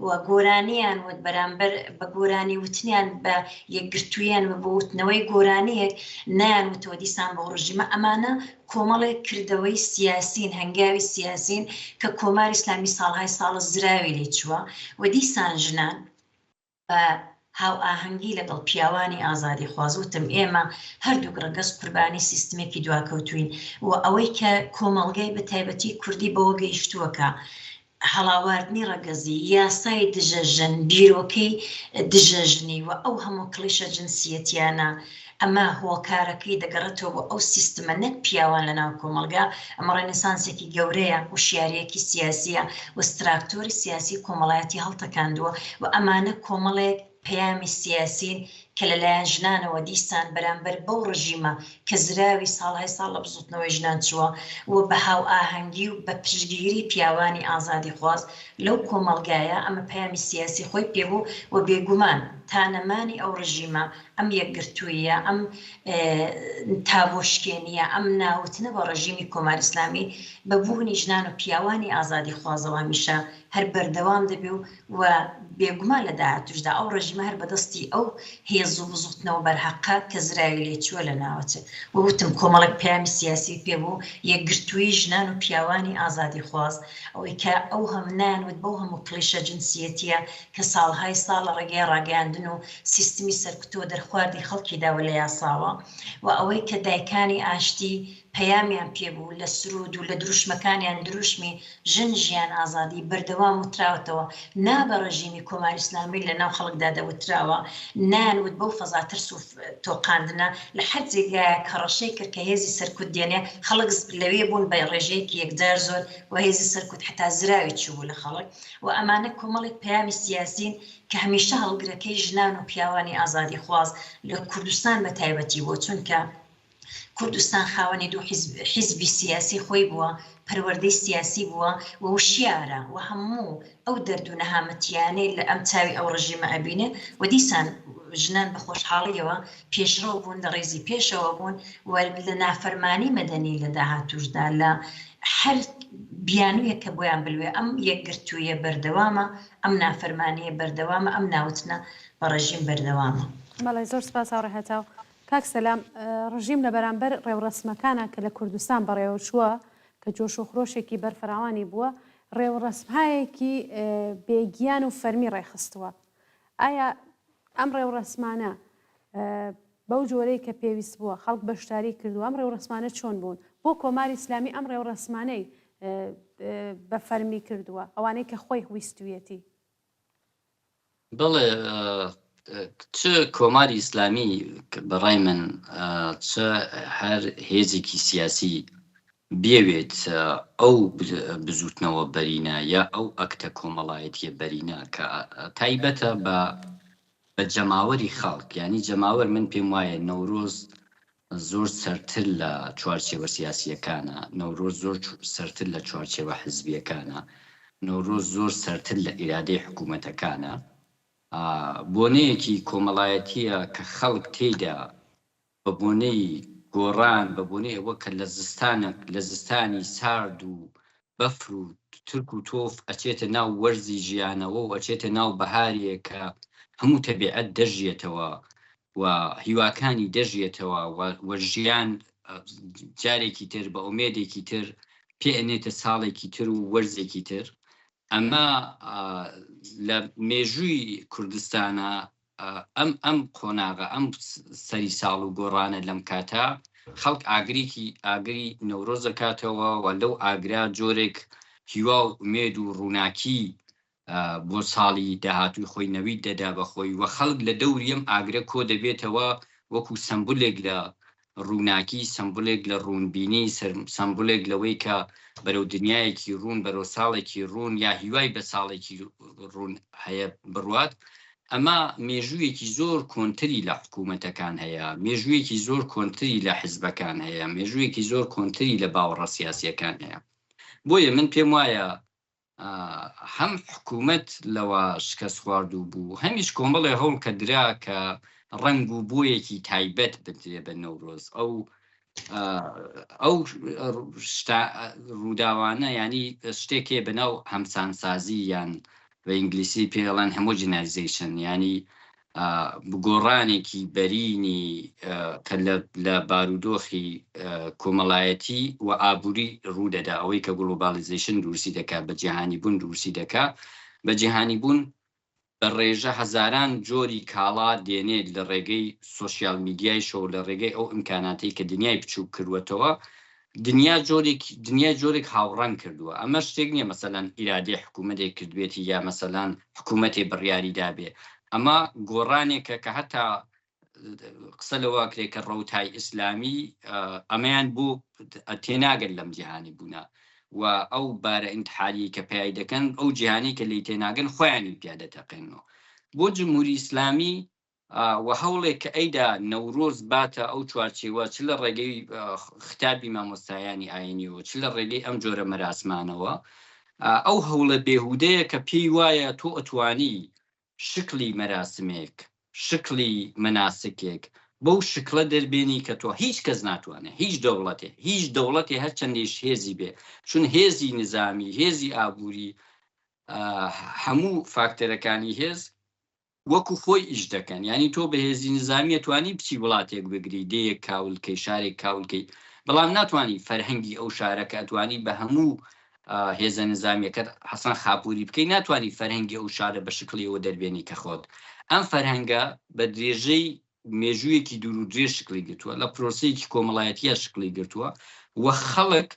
و گۆرانیان وت بەرامبەر بە گۆرانی وتنیان بە یەکگرتوویان بە وتنەوەی گۆرانیەک نیان وتەوە دیسان بە ڕژیمە ئەمانە کۆمەڵێک کردەوەی سیاسین هەنگاوی سیاسین کە کۆماری ئیسلامی ساڵهای ساڵە زراوی لێ چووە و دیسان ژنان بە هاو ئاهەنگی لەگەڵ پیاوانی ئازادی خوازوتم ئێمە هەردوو ڕەگەز قوربانی سیستمێکی دواکەوتوین و ئەوەی کە کۆمەڵگەی بە تایبەتی کوردی بەوە گەیشتووەکە هەڵاواردنی ڕەگەزی یاسای دژەژن بیرۆکەی دژەژنی و ئەو هەموو کلیشە جنسیەتیانە ئەمە هۆکارەکەی دەگەڕێتەوە بۆ ئەو سیستمە نەک پیاوان لە ناو کۆمەلگا ئەمە ڕێنێسانسێکی گەورەیە و شیارەیەکی سیاسیە و ستراکتۆری سیاسی کۆمەڵایەتی هەڵتەکاندووە و ئەمانە کۆمەڵێک پەیامی سیاسین کە لەلایەن ژنانەوە دیسان بەرامبەر بەو ڕژیمە کە زراوی ساڵهای ساڵ لە بزوتنەوەی ژنان چووە و بە هاو ئاهەنگی و بە پشتگیری پیاوانی ئازادی خواست لەو کۆمەلگایە ئەمە پەیامی سیاسی خۆی پێبوو و بێگومان تانەمانی ئەو ڕژیمە ئەم یەکگرتوویە ئەم تابۆشکێنیە ئەم ناوتنە بە ڕژیمی کۆماری ئیسلامی بە بوونی ژنان و پیاوانی ئازادی خوازەوە هەمیشە هەر بەردەوام دەبێ و بێگومان لە داهاتوشدا ئەو ڕژیمە هەر بەدەستی ئەو هێز و بزوتنەوە بەرحەقا کە زراوی لێ چووە لە ناوەچێ و وتم کۆمەڵێک پەیامی سیاسی پێبوو یەکگرتووی ژنان و پیاوانی ئازادی خواست ئەوەی کە ئەو هەم نانوت بەو هەموو کلیشە جنسیەتیە کە ساڵهای ساڵ لە ڕێگەی ڕاگەاندن و سیستمی سەرکوتۆ دەرخواردی خەڵکی داوە لە یاساوە و ئەوەی کە دایکانی ئاشتی پەیامیان پێبوو لە سرود و لە دروشمەکانیان دروشمی ژن ژیان ئازادی بەردەوام وتراوەتەوە نابە ڕژیمی کۆماری ئیسلامی لە ناو خەڵکدا دەوتراوە نانوت بەو فەزاترس و تۆقاندنە لە هەر جێگایە کە ڕەشەی کرد کە هێزی سەرکوت دێنێ خەڵک لەوێ بوون بە ڕێژەیەکی یەکجار زۆر و هێزی سەرکوت حتا زراوێکی بوو لە خەڵک و ئەمانە کۆمەڵێک پەیامی سیاسین کە هەمیشە هەڵگرەکەی ژنان و پیاوانی ئازادی خواز لە کوردستان بە تایبەتی بۆ چونکە کوردستان خاوەنی دوو حیزبی سیاسی خۆی بووە پەروەردەی سیاسی بووە و وشیارە و هەموو ئەو دەرد و نەهامەتیانەی لە ئەم چاوی ئەو ڕژیمە ئەبینێ و دیسان ژنان بە خۆشحاڵیەوە پێشڕەو بوون لە ڕێزی پێشەوە بوون و لە نافەرمانی مەدەنی لە داهاتوشدا لە هەر بیانویە کە بۆیان بلوێ ئەم یەکگرتوویە بەردەوامە ئەم نافەرمانیە بەردەوامە ئەم ناوتنە بە ڕژیم بەردەوامە.
بەڵێ زۆر سپاس ڕێهەتاو کاک سەلام ڕژیم لە بەرامبەر ڕێوڕسمەکانە کە لە کوردستان بەڕێوە چووە کە جۆش و خرۆشێکی بەرفراوانی بووە ڕێوڕسمهایەکی بێگیان و فەرمی ڕێخستووە ئایا ئەم ڕێوڕسمانە بەو جۆرەی کە پێویست بووە خەڵک بەشداری کردووە ئەم ڕێوڕسمانە چۆن بوون بۆ کۆماری ئیسلامی ئەم ڕێوڕسمانەی بە فەرمی کردووە ئەوانەی کە خۆی ویستویەتی
بەڵێ چ کۆماری ئیسلامی بەڕای من چ هەر هێزێکی سیاسی بێوێت ئەو بزوتنەوە بەرینە یا ئەو ئەکتە کۆمەڵایەتیە بەرینە کە تایبەتە بە جەماوەری خەڵک ینی جەماوەر من پێم وایە نەورۆز زۆر سەرتر لە چوارچێوە سیاسیەکانە نەورۆز زۆر سەرتر لە چوارچێوە حزبیەکانە نەورۆز زۆر سەرتر لە ئیرادەی حکوومەتەکانە بۆنەیەکی کۆمەڵایەتیە کە خەڵک تێیدا بە بۆنەی گۆڕان بە بۆنەی ئەوە کە لە زستانی سارد و بەفر و ترک و تۆف ئەچێتە ناو وەرزی ژیانەوە و ئەچێتە ناو بەهارێک کە هەموو تەبیعەت دەژێتەوە و هیواکانی دەژێتەوە و ژیان جارێکی تر بە ئومێدێکی تر پێئێنێتە ساڵێکی تر و وەرزێکی تر ئەمە لە مێژووی کوردستانە ئەم قۆناغە ئەم سەری ساڵ و گۆڕانە لەم کاتە خەڵک ئاگری نەورۆز دەکاتەوە و لەو ئاگرا جۆرێک هیوا و ئومێد و ڕووناکی بۆ ساڵی داهاتووی خۆی نەوید دەدا بەخۆی و خەڵک لە دەوری ئەم ئاگرە کۆ دەبێتەوە وەکو سمبولێک لە ڕووناکی سمبولێک لە ڕوونبینی سمبولێک لەوەی کە بەرەو دنیایەکی ڕوون بەرەو ساڵێکی ڕوون یا هیوای بە ساڵێکی ڕوون هەیە بڕوات ئەمە مێژوویەکی زۆر کۆنتری لە حکوومەتەکان هەیە مێژوویەکی زۆر کۆنتری لە حیزبەکان هەیە مێژوویەکی زۆر کۆنتری لە باوەڕە سیاسیەکان هەیە بۆیە من پێم وایە هەم حکوومەت لەوە شکست خواردوو بوو هەمیش کۆمەڵێ هەوڵ کە درا کە ڕنگ و بۆیەکی تایبەت بدرێ بە نەورۆز ئەو ڕووداوانە ینی شتێکێ بەناو هەمسانسازی یان بە ئینگلیسی پێڵەن هەمۆجینایزیشن ینی بگۆڕانێکی بەرینی کە لە بارودۆخی کۆمەڵایەتی و ئابووری ڕوودەدا ئەوەی کە گلۆبالیزیشن دروستی دەکات بە جیهانی بوون دروستی دەکات بە جیهانی بوون بە ڕێژە هەزاران جۆری کاڵا دێنێت لە ڕێگەی سۆسیال میدیای شەو لە ڕێگەی ئەو ئیمکاناتی کە دنیای بچوو کردوەتەوە دنیا جۆرێک هاوڕەنگ کردووە ئەمە شتێک نییە مەسەلەن ئیرادەی حکوومەتێک کردوێتی یا مەسەلەن حکوومەتێ بڕیاری دابێ ئەمە گۆڕانێکە کە هەتا قسە لەوە کرێت کە ڕەوتای ئیسلامی ئەمەیان بۆ تێناگەن لەم جیهانی بوونە و ئەو بارە ئینتحالی کە پیای دەکەن ئەو جیهانی کە لی تێناگەن خۆیانی پیادە دەقێنەوە بۆ جمهوری ئیسلامی و هەوڵێک کە ئەیدا نەورۆز باتە ئەو چوارچێوە چ لە ڕێگەی ختابی مامۆستایانی ئاینیەوە چ لە ڕێگەی ئەم جۆرە مەراسمانەوە ئەو هەوڵە بێهودەیە کە پێی وایە تۆ ئەتوانی شکلی مەراسمێک شکلی مناسکێک بەو شکلە دەربێنی کە تۆ هیچ کەس ناتوانێت هیچ دەوڵەتێ هەر چەندێش هێزی بێ چون هێزی نظامی هێزی ئابووری هەموو فاکتەرەکانی هێز وەکو خۆی ئیش دەکەن ینی تۆ بە هێزی نظامی توانی بچی وڵاتێک بگری دەیەک کاولکەی شارێک کاولکەی بەڵام ناتوانانی فەرهەنگی ئەو شارەکە ئەتوانی بە هەموو هێزە نظامیەکەت حەسەن خاپوری بکەی ناتوانانی فەرهەنگی ئەو شارە بە شکلیەوە دەربێنی کە خۆت ئەم فەرهەنگە بە درێژەی مێژوویەکی دوور و درێژ شکلی گرتووە لە پرۆسەیەکی کۆمەڵایەتیە شکلی گرتووە و خەڵک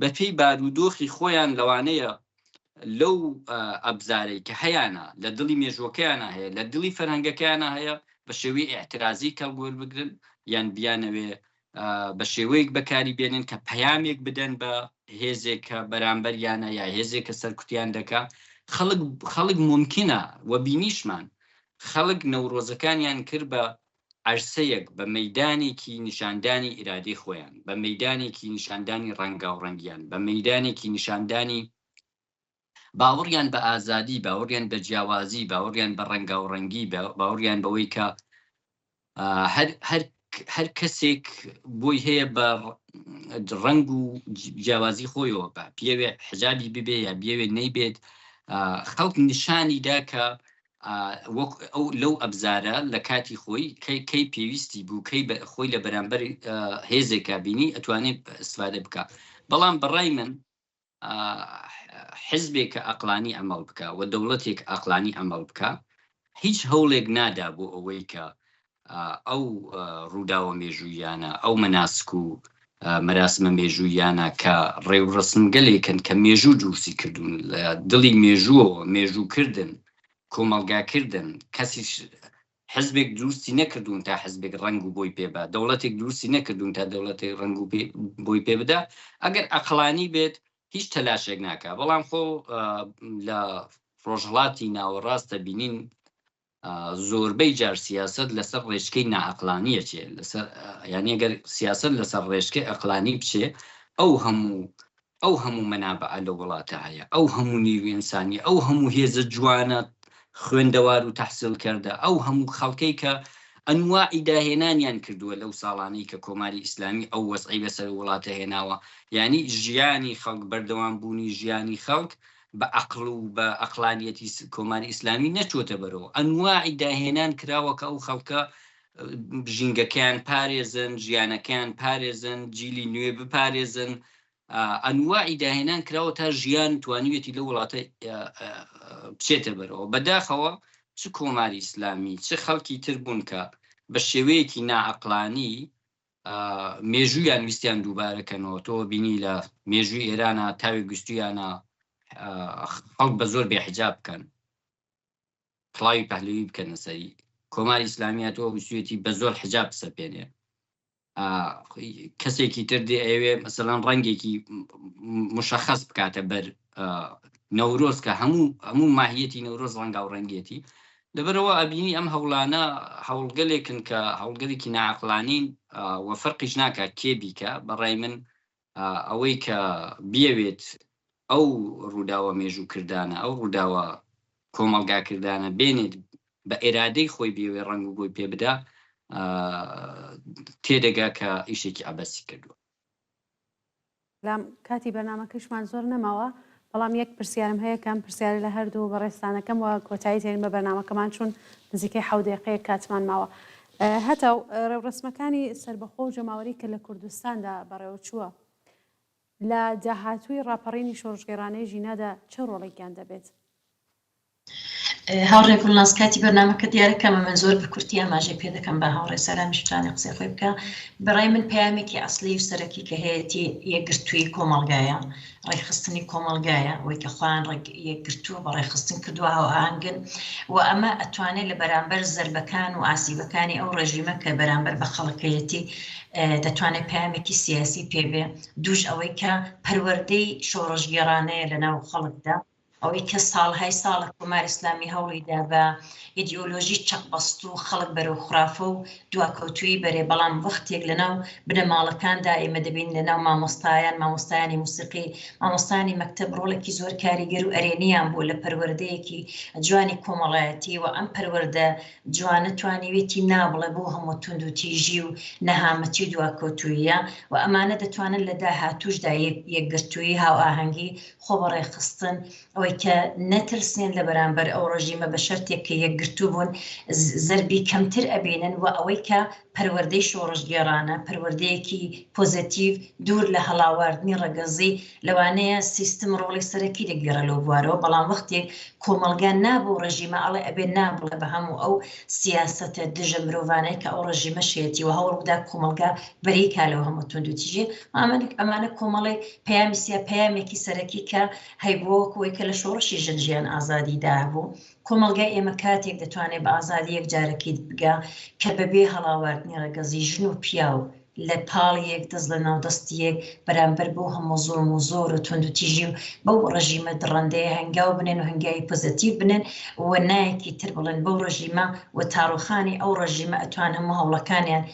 بە پێی بارودۆخی خۆیان لەوانەیە لەو ئەبزارەی کە هەیەە لە دڵی مێژوەکەیانە هەیە لە دڵی فەرهەنگەکەیانە هەیە بە شێوەی ئاعترازی کەڵگۆر بگرن یان بیانەوێ بە شێوەیەک بەکاری بێنن کە پەیامێک بدەن بە هێزێک کە بەرامبەریانە یا هێزێک کە سەرکوتیان دەکا خەڵک ممکنە و بینیشمان خەڵک نەورۆزەکانیان کرد بە عەرسەیەک بە مەیدانێکی نیشاندانی ئیرادەی خۆیان بە مەیدانێکی نیشاندانی ڕەنگا و ڕەنگیان بە مەیدانێکی نیشاندانی باوەڕیان بە ئازادی باوەڕیان بە جیاوازی باوەڕیان بە ڕەنگا و ڕەنگی باوەڕیان بەوەی کە هەر کەسێک بۆی هەیە بە ڕەنگ و جیاوازی خۆیەوە بە پێوێ حجابی ببێ یا بێوێ نەیبێت خەڵک نیشانیدا کە ئەو لەو ئەبزارە لە کاتی خۆی کەی پێویستی بوو کەی خۆی لە بەرامبەر هێزێکا بینی ئەتوانێت ئیسفادە بکە بەڵام بەڕای من حزبێک کە ئەقلانی ئەمەڵ بکە و دەوڵەتێک ئەقلانی ئەمەڵ بکە هیچ هەوڵێک نادا بۆ ئەوەی کە ئەو ڕووداوە مێژوویانە ئەو مەناسک و مەراسمە مێژوویانە کە ڕێو ڕسمگەلێکن کە مێژوو دروستی کردوون لە دڵی مێژووەوە مێژووکردن کۆمەلگاکردن کەسی حزبێک دروستی نەکردوون تا حزبێک ڕنگ و بۆی پێبا دەوڵەتێک دروستی نەکردوون تا دەوڵەتێک ڕنگ و بۆی پێ بدا ئەگەر ئەقلانی بێت هیچ تەلاشێک ناکە بەڵام خۆ لە ڕۆژهڵاتی ناوەڕاستە بینین زۆربەی جار سیاست لەسەر ڕێژکەی نائەقلانیە چێ یعنی ئەگەر سیاست لەسەر ڕێژکەی ئەقلانی بچێ ئەو هەموو مەنابع لە وڵاتە هەیە ئەو هەموو نیروی ئینسانی ئەو هەموو هێزە جوانە خوێندەوار و تەحسیل کردە ئەو هەموو خەڵکەی کە ئەنواعی داهێنانیان کردووە لەو ساڵانەی کە کۆماری ئیسلامی ئەو وەسعی بەسەر وڵاتە هێناوە یعنی ژیانی خەڵک بەردەوام بوونی ژیانی خەڵک بە عەقڵ و بە ئەقلانیەتی کۆماری ئیسلامی نەچۆتە بەرەوە ئەنواعی داهێنان کراوە کە ئەو خەڵکە ژینگەکەیان پارێزن ژیانەکەیان پارێزن جیلی نوێ بپارێزن ئەنواعی داهێنان کراوە تا ژیان توانیوێتی لە وڵاتە بچێتە بەرەوە بەداخەوە چ کۆماری ئیسلامی چه خەڵکی تر بوون کە بە شێوەیەکی نائەقلانی مێژوویان ویستیان دووبارەکەنەوە تۆ بینی لە مێژووی ئێرانە تاوی گوشتیانە خەڵک بە زۆر بێحجاب بکەن کڵاوی پەهلوی بکەنە سەری کۆماری ئیسلامیاتەوە ویستوێتی بە زۆر حجاب سەپێنێ کەسێکی تر دێ ئەوێ مەسەڵەن ڕەنگێکی مشەخەص بکاتە بەر نەورۆز کە هەموو ماهیەتی نەورۆز ڕەنگا و ڕەنگێتی لەبەرەوە ئەبینی ئەم هەوڵانە هەوڵگەلێکن کە هەوڵگەلێکی نائەقلانین و فەرقیش ناکات کێ بیکە بەڕای من ئەوەی کە بیەوێت ئەو ڕووداوە مێژووکردانە ئەو ڕووداوە کۆمەڵگاکردانە بێنێت بە ئێرادەی خۆی بێوێ ڕنگ و بۆی پێ بدا تێدەگا کە ئیشێکی ئابەسی کردووە
کاتی بەرنامەکەشمان زۆر نەماوە بەڵام یەک پرسیارم هەیە کەم پرسیاری لە هەردوو بەڕێستانەکەم و کۆتایی تێن بە بەرنامەکەمان چون نزیکەی 7 دقەیە کاتمان ماوە هەتا ڕێوڕسمەکانی سربەخۆ و جەماوەری کە لە کوردستاندا بەڕێوە چووە لە داهاتووی ڕاپەڕینی شۆڕژگەڕانەی ژینادا چه ڕۆڵێکیان دەبێت؟
هاوڕێ گوڵناز کاتی بەرنامەکە دیارەکەمە من زۆر بە کورتی ئاماژەی پێ دەکەم بە هاوڕێ سەرامیش بتوانێ قسەی خۆی بکە بەڕای من پەیامێکی ئەسڵی و سەرەکی کە هەیەی یەکگرتووی کۆمەڵگایە ڕێخستنی کۆمەڵگایە ئەوەی کە خۆیان یەکگرتووە بە ڕێخستن کردووە هاوئاهەنگن و ئەمە ئەتوانێت لە بەرامبەر زەربەکان و ئاسیبەکانی ئەو ڕێژیمە کە بەرامبەر بە خەڵکەیەتی دەتوانێت پەیامێکی سیاسی پێبێ دووش ئەوەی کە پەروەردەی شۆڕژگێڕانەیە لە ناو خەڵکدا ئەوەی کە ساڵهای ساڵە کۆماری ئیسلامی هەوڵیدا بە ئیدئۆلۆژی چەقبەست و خەڵک بەرەو خوافە و دواکەوتوی بەرێ بەڵام وەختێک لەناو بنەماڵەکاندا ئێمە دەبین لەناو مامۆستایانی موسیقی مامۆستانی مەکتەب ڕۆڵێکی زۆر کاریگەر و ئەرێنیان بوو لە پەروەردەیەکی جوانی کۆمەڵایەتی و ئەم پەروەردە جوانە توانیوێتی نابڵێ بۆ هەموو تونند و تیژی و نەهامەتی دواکەوتویە و ئەمانە دەتوانن لە داهاتووشدا یەکگرتووی هاوئاهەنگی خۆ بەڕێخستن ئەوەی ئەوەی کە نەترسێن لە بەرامبەر ئەو ڕژیمە بە شەرتێک کە یەکگرتوو بوون زەربی کەمتر ئەبێنن و ئەوەی کە پەروەردەی شۆڕژگێڕانە پەروەردەیەکی پۆزیتیڤ دوور لە هەڵاواردنی ڕەگەزی لەوانەیە سیستم ڕۆڵی سەرەکی دەگەڕە لەو بوارەوە بەڵام وەختێک کۆمەلگان نابوو ڕژیمە ئەڵێ ئەبێ نابڵێ بە هەموو ئەو سیاسەتە دژە مرۆڤانەی کە ئەو ڕژیمە شێتی و هەوڵبدا کۆمەلگا بەریکا لەو هەموو توندوتیژێ ئەمانە کۆمەڵی پەیامی سیا پەیامێکی سەرەکی کە هەیبووەکەوەی کە لە شۆڕشی ژنجیان ئازادی دابوو کۆمەلگای ئێمە کاتێک دەتوانێت بە ئازادی یەک جارەکی بگا کە بەبێ هەڵاواردنی ڕەگەزی ژن و پیا و لە پاڵیەک دەست لە ناودەستیەک بەرامبەر بۆ هەموو زۆڵم و زۆر و توندوتیژی و بەو ڕژیمە دڕندەیە هەنگاو بنێن و هەنگاوی پۆزیتیڤ بنێن و نایەکی تر بڵێن بەو ڕژیمە و تاڕوخانی ئەو ڕژیمە ئەتوان هەموو هەوڵەکانیان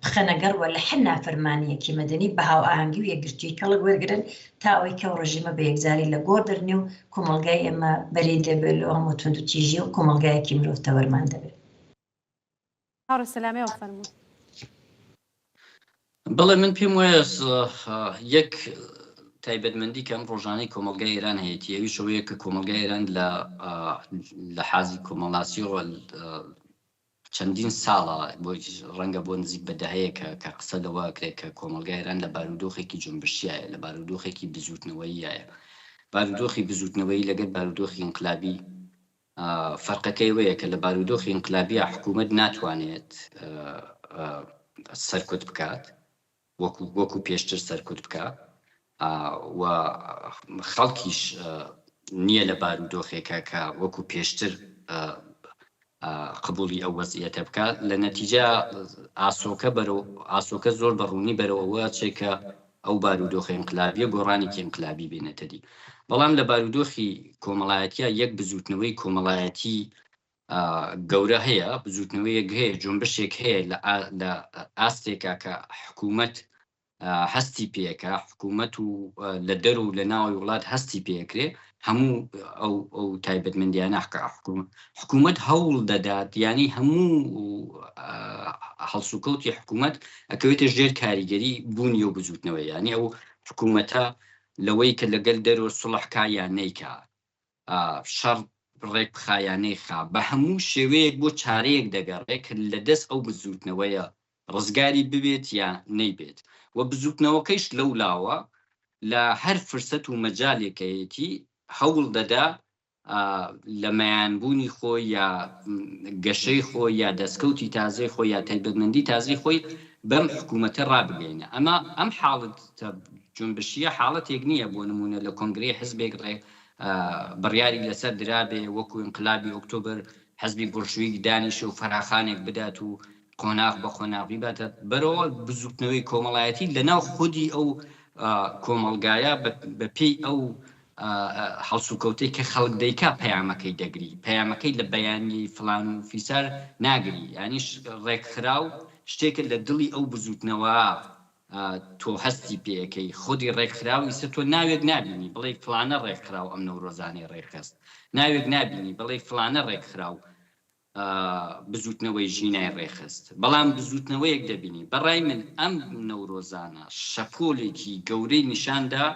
بخەنەگەڕوە لە هەر نافەرمانیەکی مەدەنی بە هاو ئاهەنگی و یەکگرتووی کەڵک وەرگرن تا ئەوەی کە ئەو ڕژیمە بە یەکجاری لە گۆڕ دەرنێ و کۆمەلگای ئێمە بەرەی دەبێت لە هەموو توندوتیژی و کۆمەلگایەکی مرۆڤ تەوەرمان دەبێت.
هاوڕێ سەلامێ فەرموو.
بەڵێ من پێم وایە یەک تایبەتمەندی کەم ڕۆژانەی کۆمەلگای ئێران هەیەی ئەوی شەوەیە کە کۆمەلگای ئێران لە حازی کۆمەڵاسیەوە چەندین ساڵە ڕەنگە بۆ نزیک بەدەهەیە کە قسە لەوە کرێت کە کۆمەلگای ئێران لە بارودۆخێکی جنبشیایە لە بارودۆخێکی بزوتنەوەییایە بارودۆخی بزوتنەوەی لەگەر بارودۆخی انقلابی فەرقەکەی وەیە کە لە بارودۆخی انقلابی حکوومەت ناتوانێت سەرکوت بکات وەکو پێشتر سەرکوت بکات و خەڵکیش نییە لە بارودۆخێکە کە وەکو پێشتر قبولی ئەو وەزعیەتە بکات لە نەتیجە ئاسۆکە زۆر بەڕوونی بەرەوەوە چێکە ئەو بارودۆخی انقلابیە گۆڕانێکی انقلابی بێنێتە دی بەڵام لە بارودۆخی کۆمەڵایەتیە یەک بزوتنەوەی کۆمەڵایەتی گەورە هەیە بزوتنەوەیەک هەیە جنبشێک هەیە لە ئاستێکا کە حکوومەت هەستی پێەکە حکوومەت و لە دەر و لە ناوی وڵات هەستی پێکرێ هەموو ئەو تایبەتمەندیانە حکوومەت هەوڵ دەدات ینی هەموو هەڵسوکەوتی حکوومەت ئەکەوێتە ژێر کاریگەری بوونی و بزوتنەوەی ینی ئەو حکوومەتە لەوەی کە لەگەل دەرەوە سڵحکا یان نەیکا شەڕ ڕێک بخایانەی خا بە هەموو شێوەیەک بۆ چارەیەک دەگەڕێک لە دەست ئەو بزوتنەوەیە ڕزگاری ببێت یان نەیبێت و بزوتنەوەکەیش لەو لاوە لە هەر فرسەت و مەجالێکەیەتی هەوڵ دەدا لە مەیانبوونی خۆی یا گەشەی خۆی یا دەستکەوتی تازەی خۆی یا تایبەتمەندی تازەی خۆی بەم حکوومەتە ڕابگەینە ئەمە ئەم حاڵەتە جنبشیە حاڵەتێک نییە بۆ نمونە لە کۆنگرێ حزبێک ڕێ بڕیاری لەسەر درابێ وەکو انقلابی ئۆکتۆبر حەزبی بورژوایی دانیشە و فەراخانێک بدات و قۆناغ بە قۆناغی باتە بەرەوە بزوتنەوەی کۆمەڵایەتی لەناو خودی ئەو کۆمەلگایە بە پێی ئەو هەڵسوکەوتەی کە خەڵک دەیکا پەیامەکەی دەگری پەیامەکەی لە بەیانی فلان و فیسار ناگری ینیش ڕێکخراو شتێکە لە دڵی ئەو بزوتنەوە تۆ هەستی پێەکەی خودی ڕێکخراوی سە تۆ ناوێک نبینی بڵێ فلانە ڕێکخراو ئەم نەورۆزانەی ڕێکخست ناوێک نبینی بڵێ فلانە ڕێکخراو بزوتنەوەی ژینای ڕێخست بەڵام بزوتنەوەیەک دەبینی بەڕای من ئەم نەورۆزانە شەپۆلێکی گەورەی نیشاندا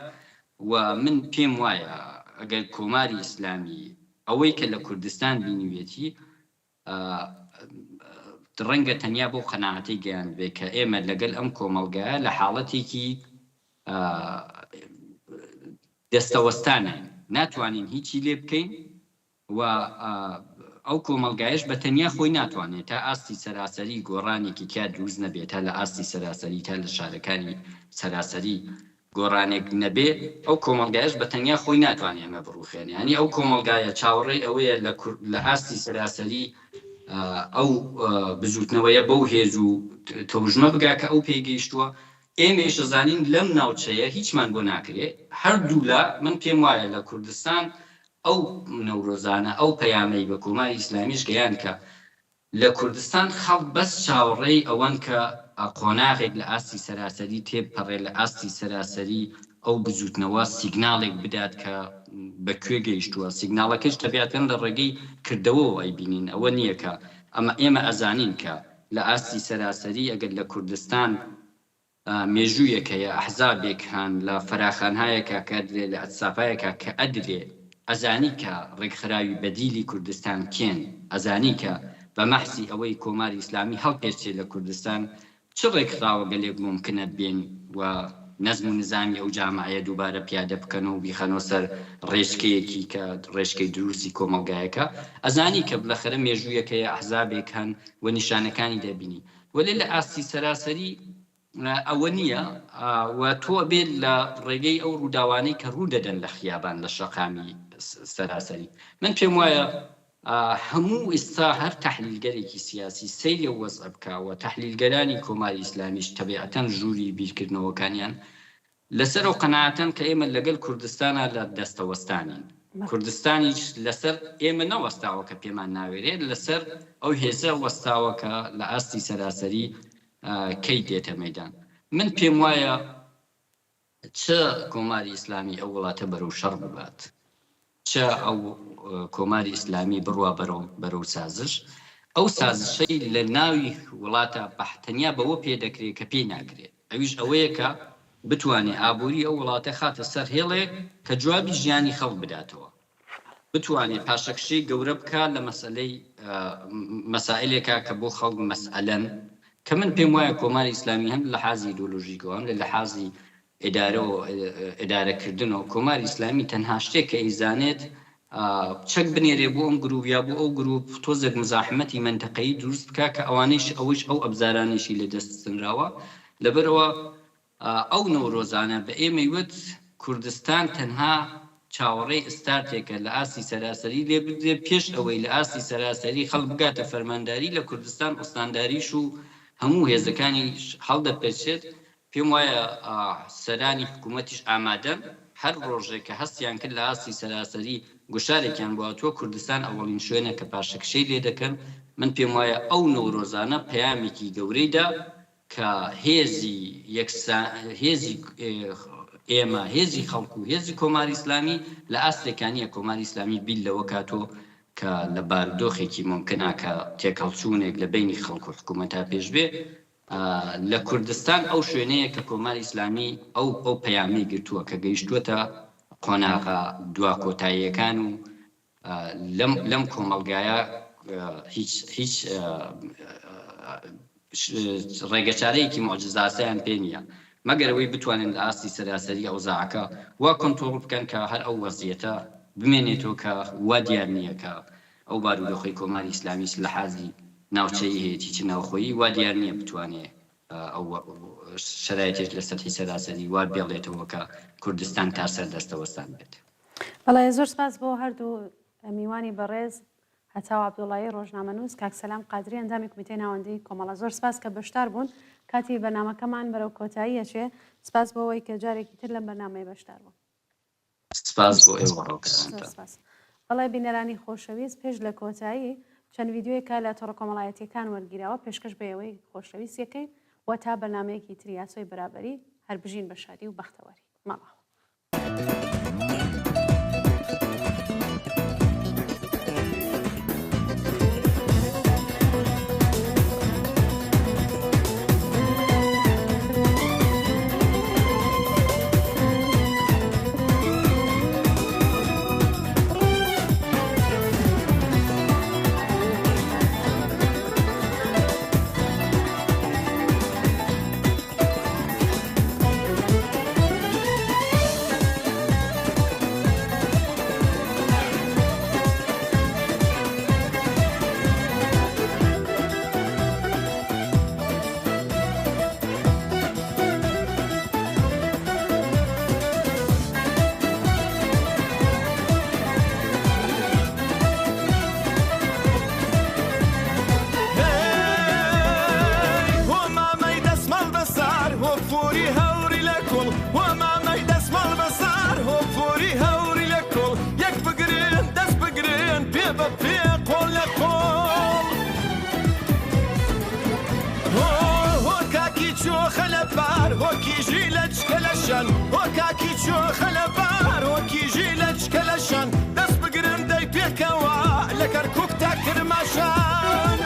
و من پێم وایە ئەگەر کۆماری ئیسلامی ئەوەی کە لە کوردستان بینیوێتی ڕەنگە تەنیا بۆ قەناعەتی گەیان بێ کە ئێمە لەگەل ئەم کۆمەلگایە لە حاڵەتێکی دەستەوەستانە ناتوانین هیچی لێ بکەین و ئەو کۆمەلگایش بە تەنیا خۆی ناتوانێت تا ئاستی سەراسەری گۆڕانێکی کیا دروست نەبێت تا لە ئاستی سەراسەری تا لە شارەکانی سەراسەری گۆڕانێک نەبێ ئەو کۆمەلگایش بە تەنیا خۆی ناتوانێت ئەمە بڕوخێنێ ینی ئەو کۆمەلگایە چاوەڕێی ئەوەیە لە ئاستی سەراسەری ئەو بزوتنەوەیە بەو هێز و تەوژمە بگا کە ئەو پێگەیشتووە ئێمەش زانین لەم ناوچەیە هیچمان بۆ ناکرێت هەردوو لە من پێم وایە لە کوردستان ئەو نەورۆزانە ئەو پەیامەی بە کۆماری ئیسلامیش گەیان کە لە کوردستان خەڵک بەس چاوەڕێی ئەوەن کە قۆناغێک لە ئاستی سەراسەری تێبپەڕێ لە ئاستی سەراسەری ئەو بزوتنەوە سیگناڵێک بدات کە بەکوێ گەیشتووە سیگناڵەکەش تەبیاتەن لە ڕێگەی کردەوە ئەی بینین ئەوە نییە کە ئەمە ئێمە ئەزانین کە لە ئاستی سەراسەری ئەگەر لە کوردستان مێژوویەکەیە ئەحزابێک هەن لە فەراخانهایەکە کە ئەدرێ لە ئەتسافایەکە کە ئەدرێ ئەزانی کە ڕێکخراوی بەدیلی کوردستان کێن، ئەزانی کە بە مەحسی ئەوەی کۆماری ئیسلامی هەڵپێچێت لە کوردستان چ ڕێکخراوە گەلێک ممکنە بێن و نەزم و نزامی ئەو جامعەیە دووبارە پیادە بکەنەوە و بیخەنەوە سەر ڕێژکەیەکی کە ڕێژکەی دروستی کۆمەلگایەکە. ئەزانی کە بلەخرە مێژوویەکەیە ئەحزابێک هەن و نیشانەکانی دەبینی، وەلێ لە ئاستی سەراسەری ئەوە نییە و تۆ بێت لە ڕێگەی ئەو ڕووداوانەی کە ڕوو دەدەن لە خیابان لە شەقامی سەراسەری. من پێم وایە هەموو ئێستا هەر تەحلیلگەرێکی سیاسی سەیری وەزع بکاوە، تەحلیلگەرانی کۆماری ئیسلامیش تەبیعەتەن ژووری بیرکردنەوەکانیان لەسەر ئەو قەناعەتەن کە ئێمە لەگەڵ کوردستانە لە دەستەوەستانین، کوردستانیش لەسەر ئێمە نەوەستاوە کە پێمان ناوێرێت، لەسەر ئەو هێزە وەستاوە کە لە ئاستی سەراسەری کەی دێتە مەیدان. من پێم وایە چ کۆماری ئیسلامی ئەو وڵاتە بەرەو شەڕ ببات، چ ئەو کۆماری ئیسلامی بڕوا بەرەو سازش، ئەو سازشەی لە ناوی وڵاتە بەحتەنیا بەوە پێدەکرێت کە پێی ناکرێت، ئەویش ئەوەیە کە بتوانێت ئابووری ئەو وڵاتە خاتە سەر هێڵێک کە جوابی ژیانی خەڵک بداتەوە، بتوانێت پاشەکشەی گەورە بکات لە مەسائلێکە کە بۆ خەڵک مەسئەلەن، کە من پێم وایە کۆماری ئیسلامی هەم لە حازی ئیدۆلۆژیکەوە هەم لە حازی ئێدارەکردنەوە کۆماری ئیسلامی تەنها شتێک کە ئیزانێت چەک بنێرێ بۆ ئەم گروپ یا بۆ ئەو گروپ تۆزێک مزاحمەتی منتەقەیی دروست بکە کە ئەوانەیش ئەوش ئەو ئەبزارانێشی لە دەستسنراوە. لەبەرەوە ئەو نەورۆزانە بە ئێمەیوت کوردستان تەنها چاوەڕێی ئستارتێکە لە ئاستی سەراسەری لێ بدرێ پێش ئەوەی لە ئاستی سەراسەری خەڵک بگاتە فەرمانداری لە کوردستان ئوستانداریش و هەموو هێزەکانی هەڵدەپێچێت. پێم وایە سەرانی حکوومەتیش ئامادەن هەر ڕۆژێک کە هەستیان کرد لە ئاستی سەراسەری گوشارێکیان بواتوە کوردستان ئەوەڵین شوێنە کە پاشەکشەی لێ دەکەن. من پێم وایە ئەو نەورۆزانە پەیامێکی گەورەیدا کە هێزی ئێمە هێزی خەڵکو و هێزی کۆماری ئیسلامی لە ئاستێکانیە کۆماری ئیسلامی بیل لەوە کاتۆ کە لە بارودۆخێکی ممکنە کە تێکەڵچوونێک لە بینی خەڵک و حکوومەتا پێش بێ لە کوردستان ئەو شوێنەیە کە کۆماری ئیسلامی ئەو پەیامی گرتووە کە گەیشتووەتە قۆناغا دوا کۆتاییەکان و لەم کۆمەلگایە هیچ ڕێگەچارەیەکی مۆجزاسەیان پێ نییە مەگەر ئەوەی بتوانن لە ئاستی سەراسەری ئەوزاعەکە وا کۆنتڕۆڵ بکەن کە هەر ئەو وەزیەتە بمێنێتەوە کە وا دیار نییە کە ئەو بارودۆخی کۆماری ئیسلامیش لە حازی ناوچەی هەیەی چ ناوخۆیی وا دیار نییە بتوانێت ئەو شرایطێک لە سەرحی سەراسەری وا بێڵێتەوە کە کوردستان تا سەر دەستەوەستان بێت.
بەڵێ زۆر سپاس بۆ هەردوو میوانی بەڕێز هەتاو عەبدوڵڵاهی ڕۆژنامەنووس کاک سەلام قادری ئەندامی کمیتەی ناوەندی کۆمەڵە. زۆر سپاس کە بەشدار بوون کاتی بەرنامەکەمان بەرەو کۆتایی ئەچێ. سپاس بۆ ئەوەی کە جارێکی تر لەم بەرنامەیە بەشدار بوون.
سپاس بۆ ئێوە.
بەڵێ بینەرانی خۆشەویست پێش لە کۆتایی چەند ڤیدیۆیەکە لە تۆڕە کۆمەڵایەتیەکان وەرگیراوە پێشکەش بە ئێوەی خۆشەویستیەکەی و تا بەرنامەیەکی تری یاسۆی بەرابەری هەر بژین بە شادی و بەختەوەری. ماڵەوە.
وەکاکی چۆ خەلەبار وەکیژی لە چکەلەشان دەست بگرن دەی پێکەوە لە کەرکووک تا کرماشان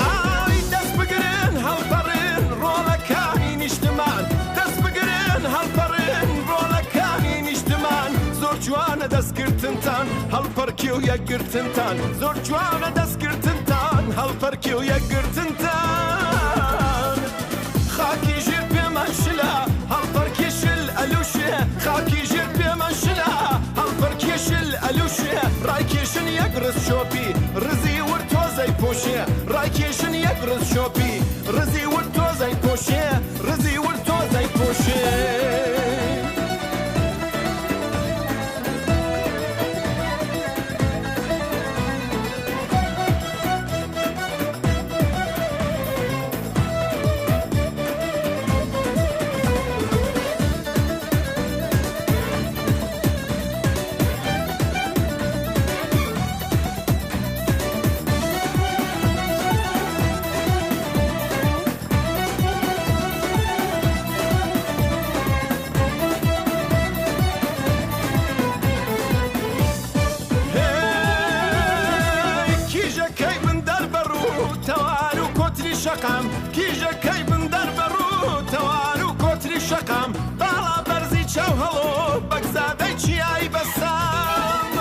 ئای دەست بگرن هەڵپەڕن ڕۆڵەکانی نیشتمان دەست بگرن هەڵپەڕن ڕۆڵەکانی نیشتمان جوانە دەستگرتنتان هەڵپەرکی و یەکگرتنتان زۆر جوانە دەستگرتنتان هەڵپەرکی و یەکگرتنتان خاکی ژێر پێمان شلە هەڵپەرکی شل ئەلوشێ خاکی ژێر پێمان شلە هەڵپەرکی شل ئەلوشێ ڕایکێشن یەک ڕز شۆپی ڕزی ورد تۆزەی پۆشێ ڕایکێشن یەک ڕز شۆپی ڕزی ورد تۆزەی پۆشێ ڕزی ورد تۆزەی پۆشێ شقم کیژەکەی بندەر بەڕوو تەوار و کۆتری شەقم باڵا بەرزی چاو هەڵۆ بەگزادەی چیایی بەسام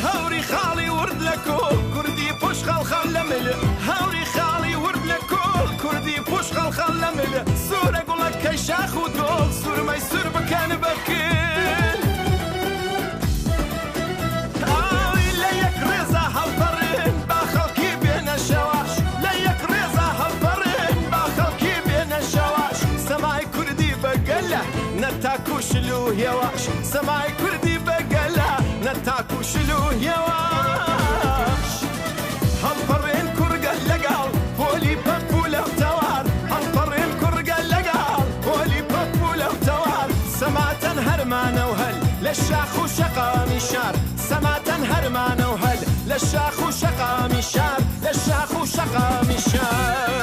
هەوری خاڵی ورد لە کۆڵ کوردی پشت خەڵخەڵ لە مل هەوری خاڵی ورد لە کۆڵ کوردی پشت خەڵخەڵ لە مل سوورە گوڵەکەی شاخ و دۆڵ سوورمەی سور بکەن بەکن نەتاکو شلو هێواش سەمای کوردی بەگەلە نەتاکو شلو هێواش هەڵپەڕێن کوڕگە لەگەڵ پۆلی پەپ و لەو تەوار هەڵپەڕێن کوڕگە لەگەڵ پۆلی پەپ و لەو تەوار سەماتەن هەرمانە و هەل لە شاخ و شەقامی شار سەماتەن هەرمانە و هەل لە شاخ و شەقامی شار لە شاخ و شەقامی شار